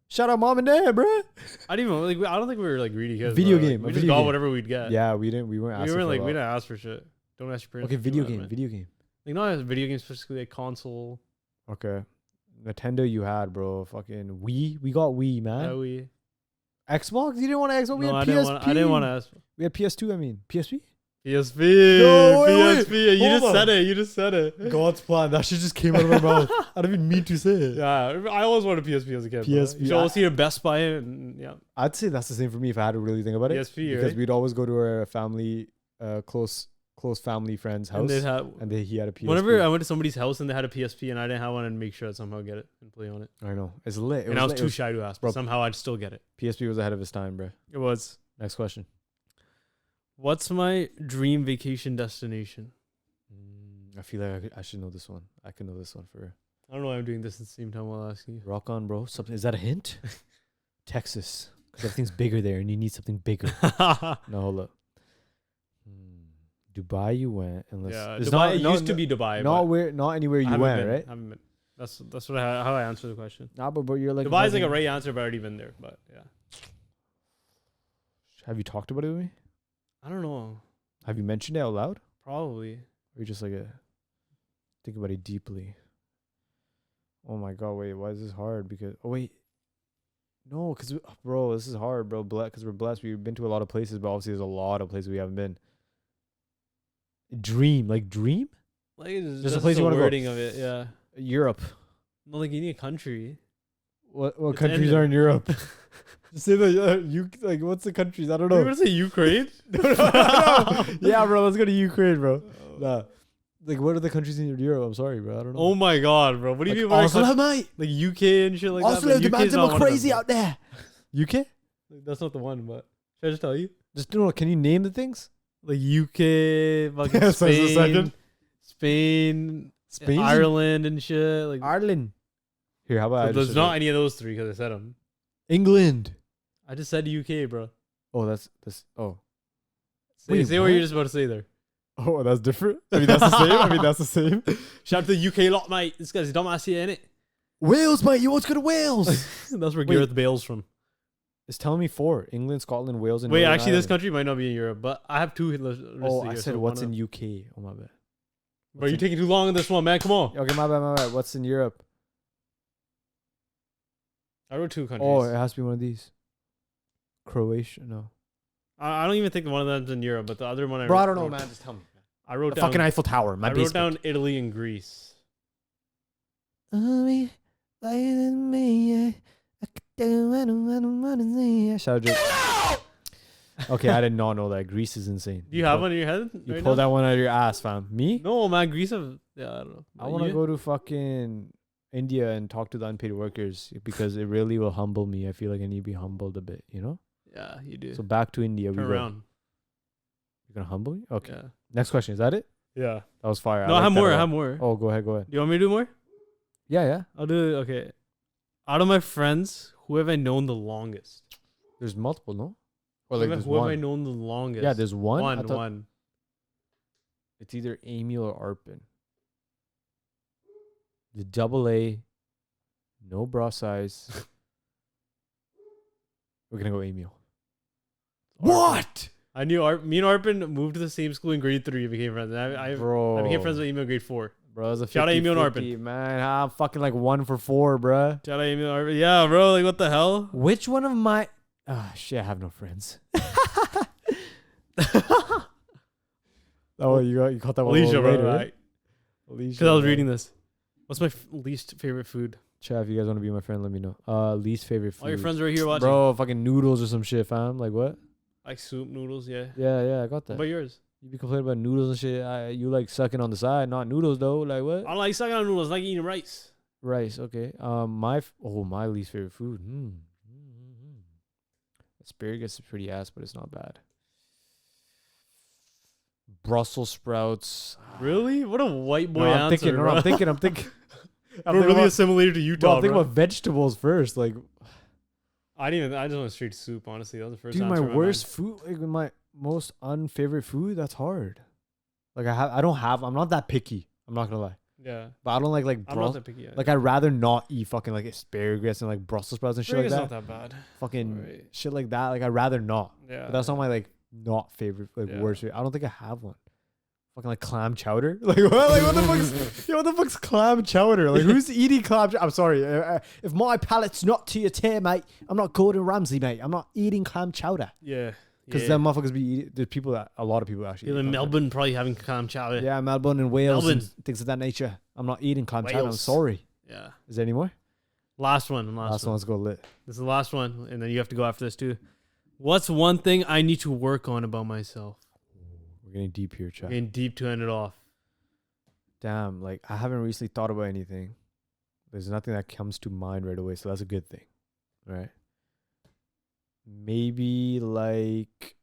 Shout out mom and dad, bruh. I didn't even like. I don't think we were like greedy kids. Video bro. game, Like, a we just video got game. whatever we'd get. Yeah, we weren't we asking weren't for like a we lot. didn't ask for shit. Don't ask your parents. Okay, to do video that, game, man. video game. Like not video games, specifically like console. Okay. Nintendo you had, bro. Fucking Wii. We got Wii, man. Yeah, we. Xbox? You didn't want Xbox? We No, had I PSP. didn't want to ask. We had PS2, I mean. PSP? PSP. No, wait. PSP. You Hold just on. said it. You just said it. God's plan. That shit just came out of my mouth. I don't even mean to say it. Yeah, I always wanted a PSP as a kid. PSP, You should always see a Best Buy and yeah. I'd say that's the same for me if I had to really think about it. PSP, because right? we'd always go to our family, close family friend's house, And they'd have. he had a PSP. Whenever I went to somebody's house and they had a PSP and I didn't have one, I'd make sure I'd somehow get it and play on it. I know it's lit. And I was lit. too shy to ask, bro. but somehow I'd still get it. PSP was ahead of its time, bro. It was. Next question. What's my dream vacation destination? I feel like I should know this one. I can know this one for I don't know why I'm doing this at the same time while asking you. rock on, bro. Something is that a hint? Texas, because everything's bigger there, and you need something bigger. No, hold up. Dubai, you went, and let's. Yeah, it's Dubai. It used to be Dubai. not anywhere you I haven't went, been, right? I haven't been. That's what how I answer the question. Nah, but you're like Dubai's like a right answer, but I've already been there. But yeah, Have you talked about it with me? I don't know. Have you mentioned it out loud? Probably. Or you just like think about it deeply? Oh my god, wait, why is this hard? Because no, because bro, this is hard, bro. Because we're blessed. We've been to a lot of places, but obviously there's a lot of places we haven't been. Dream. Like it's Just a just place the you wanna go. wording of it. Yeah. Europe. No, like you need a country. What It's countries ended. are in Europe? Just say the you like what's the countries? I don't You know. gonna say Ukraine? Yeah, bro. Let's go to Ukraine, bro. Nah. Like, what are the countries in Europe? I'm sorry, bro. I don't know. Oh my god, bro. What do you mean? Oslo, mate. Like UK and shit like that? Oslo, but the UK man's is not one of crazy them. out there. UK? Like, that's not the one, but should I just tell you? Just no. Can you name the things? Like UK, fucking Yeah, so it's the second. Spain, Ireland and shit. Like, Ireland. Here, how about so there's not any of those three because I said them. England. I just said UK, bro. Oh, that's oh. Say, Wait, say what you're just about to say there. Oh, that's different. I mean, that's the same. I mean, that's the same. Shout out to the UK lot, mate. This guy's dumbass here, innit? Wales, mate. You want to go to Wales? That's where Wait. Gareth Bale's from. It's telling me 4. England, Scotland, Wales, and Wait, Northern actually, this Ireland. country might not be in Europe, but I have two listed Oh, here, I so said why what's not? in UK. Oh, my bad. Bro, you're taking too long on this one, man. Come on. Okay, my bad, my bad. What's in Europe? I wrote two countries. Oh, it has to be one of these. Croatia, no. I don't even think one of them's in Europe, but the other one Bro, I don't know, man. Just tell me. I wrote The down fucking Eiffel Tower. My I wrote basement. down Italy and Greece. Shout out. Okay, I did not know that. Greece is insane. Do you have one in your head? You right pulled now? that one out of your ass, fam. Me? No, man. Greece. Yeah, I don't know. I want to You? go to fucking India and talk to the unpaid workers because it really will humble me. I feel like I need to be humbled a bit, you know? Yeah, you do. So back to India. Turn we go. around. You're going to humble me? Okay. Yeah. Next question. Is that it? Yeah. That was fire. No, I like have that a more. I lot. have more. Oh, go ahead. Go ahead. Do you want me to do more? Yeah, yeah. I'll do. Okay. Out of my friends, who have I known the longest? There's multiple, no? Or like there's Who have I one. known the longest? Yeah, there's one. I One. thought One. It's either Amy or Arpin. The double A, no bra size. We're gonna go Emil. What? I knew me and Arpin moved to the same school in grade 3 and became friends. And I Bro. became friends with Emil in grade 4. Bro, it's a Shout out Emil and 50-50, man. I'm fucking like 1 for 4, bruh. Shout out Emil and Arpin. Yeah, bro. Like, what the hell? Which one of my... Ah, shit, I have no friends. Oh, you caught that one Alicia, bro. later, Right? right? Alicia. Because I was bro. reading this. What's my least favorite food? Chat, if you guys want to be my friend, let me know. Least favorite food. All your friends are here watching. Bro, fucking noodles or some shit, fam. Like, what? Like soup, noodles, yeah. Yeah, I got What that. about yours? You be complaining about noodles and shit. You like sucking on the side, not noodles though. Like what? I don't like sucking on noodles. I like eating rice. Rice. Okay. My least favorite food. Asparagus is pretty ass, but it's not bad. Brussels sprouts. Really? What a white boy No, I'm answer, thinking. bro. I'm thinking. Bro, thinking really about- assimilated to Bro, Utah, I'm thinking bro. about vegetables first. Like, I just went straight to soup, honestly. That was the first dude, answer my in worst mind. food, like my most unfavorite food. That's hard. Like I'm not that picky. I'm not gonna lie. Yeah. But I don't like I'm not Brussels. that picky. Like I'd rather not eat fucking like asparagus and like Brussels sprouts and shit like Asparagus that. not that bad. Fucking Alright. shit like that. Like I'd rather not. Yeah. But that's not my like not favorite like Yeah. worst. I don't think I have one. Fucking like clam chowder. Like what? Like what the fuck's what the fuck's clam chowder? Like who's eating clam? I'm sorry. If my palate's not to your tier, mate, I'm not Gordon Ramsay, mate. I'm not eating clam chowder. Yeah. Because them motherfuckers be eating. There's people that a lot of people actually. People eat in clam Melbourne probably having clam chowder. chowder. Yeah, Melbourne and Wales Melbourne. and things of that nature. I'm not eating clam chowder. I'm Wales. sorry. Yeah. Is there any more? Last one. Last one. Let's go lit. This is the last one, and then you have to go after this too. What's one thing I need to work on about myself? We're getting deep here, chat. Getting deep to end it off. Damn, like I haven't recently thought about anything. There's nothing that comes to mind right away, so that's a good thing. Right? Maybe like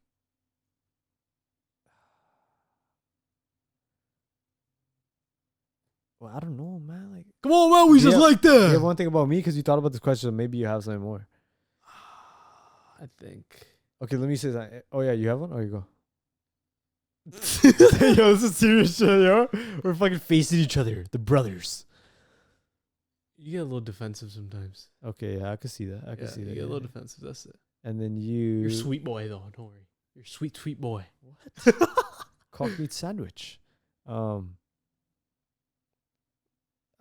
well, I don't know, man. Like Come on, man. We just Yeah. like you that. have one thing about me because you thought about this question, so maybe you have something more. I think. Okay, let me say that. Oh yeah, you have one? Oh, you go. Yo, this is serious shit, yo. We're fucking facing each other, the brothers. You get a little defensive sometimes. Okay, yeah, I can see that. I can see You that. get a yeah. little defensive. That's it. And then You're sweet boy though. Don't worry. You're sweet, sweet boy. cock meat sandwich. I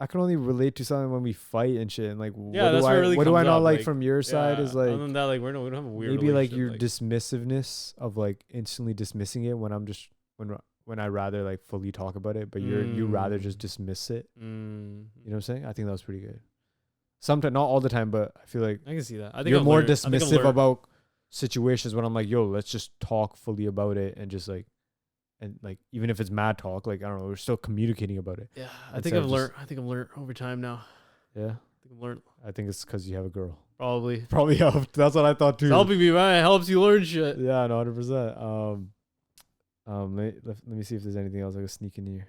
can only relate to something when we fight and shit. And like, Yeah, that's where it really what do I comes not up, like like, from your side is like other than that, like we don't have a weird. maybe like relationship, your dismissiveness of like instantly dismissing it when I'm just when I rather like fully talk about it, but you rather just dismiss it. You know what I'm saying? I think that was pretty good. Sometimes, not all the time, but I feel like I can see that. I think you're I've more learned- I think I've dismissive learned- about situations when I'm like, yo, let's just talk fully about it and just like, and like even if it's mad talk, like I don't know, we're still communicating about it. Yeah, I Instead think of I've just- learned. I think I've learned over time now. Yeah, I think I've learned. I think it's because you have a girl. Probably. Probably helped. That's what I thought too. It's helping me, man. It helps you learn shit. Yeah, no, 100%. Let me see if there's anything else I can sneak in here.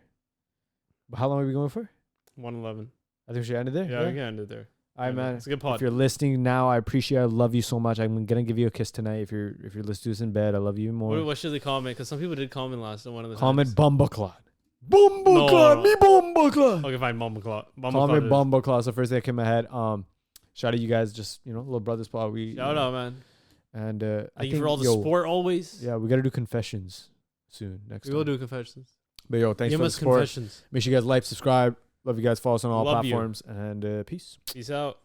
But how long are we going for? 111. I think we should end it there. Yeah, we can end it there. All right, Yeah, man. It's a good If pod. you're listening now, I appreciate. I love you so much. I'm gonna give you a kiss tonight. If you're listening to this in bed, I love you more. What should they comment? Because some people did comment last one of the Comment times. Bumbaclot. Bumbaclot. No. Me Bumbaclot. Okay, fine. Bumbaclot. Comment Bumbaclot. So first thing that came ahead. Shout out you guys. Just little brothers pod. We Shout out, man. And Thank you for all the support always. Yeah, we gotta do confessions soon next We time. will do confessions. But yo, thanks Give for the us support. confessions. Make sure you guys like, subscribe. Love you guys. Follow us on all Love you. platforms. And peace. Peace out.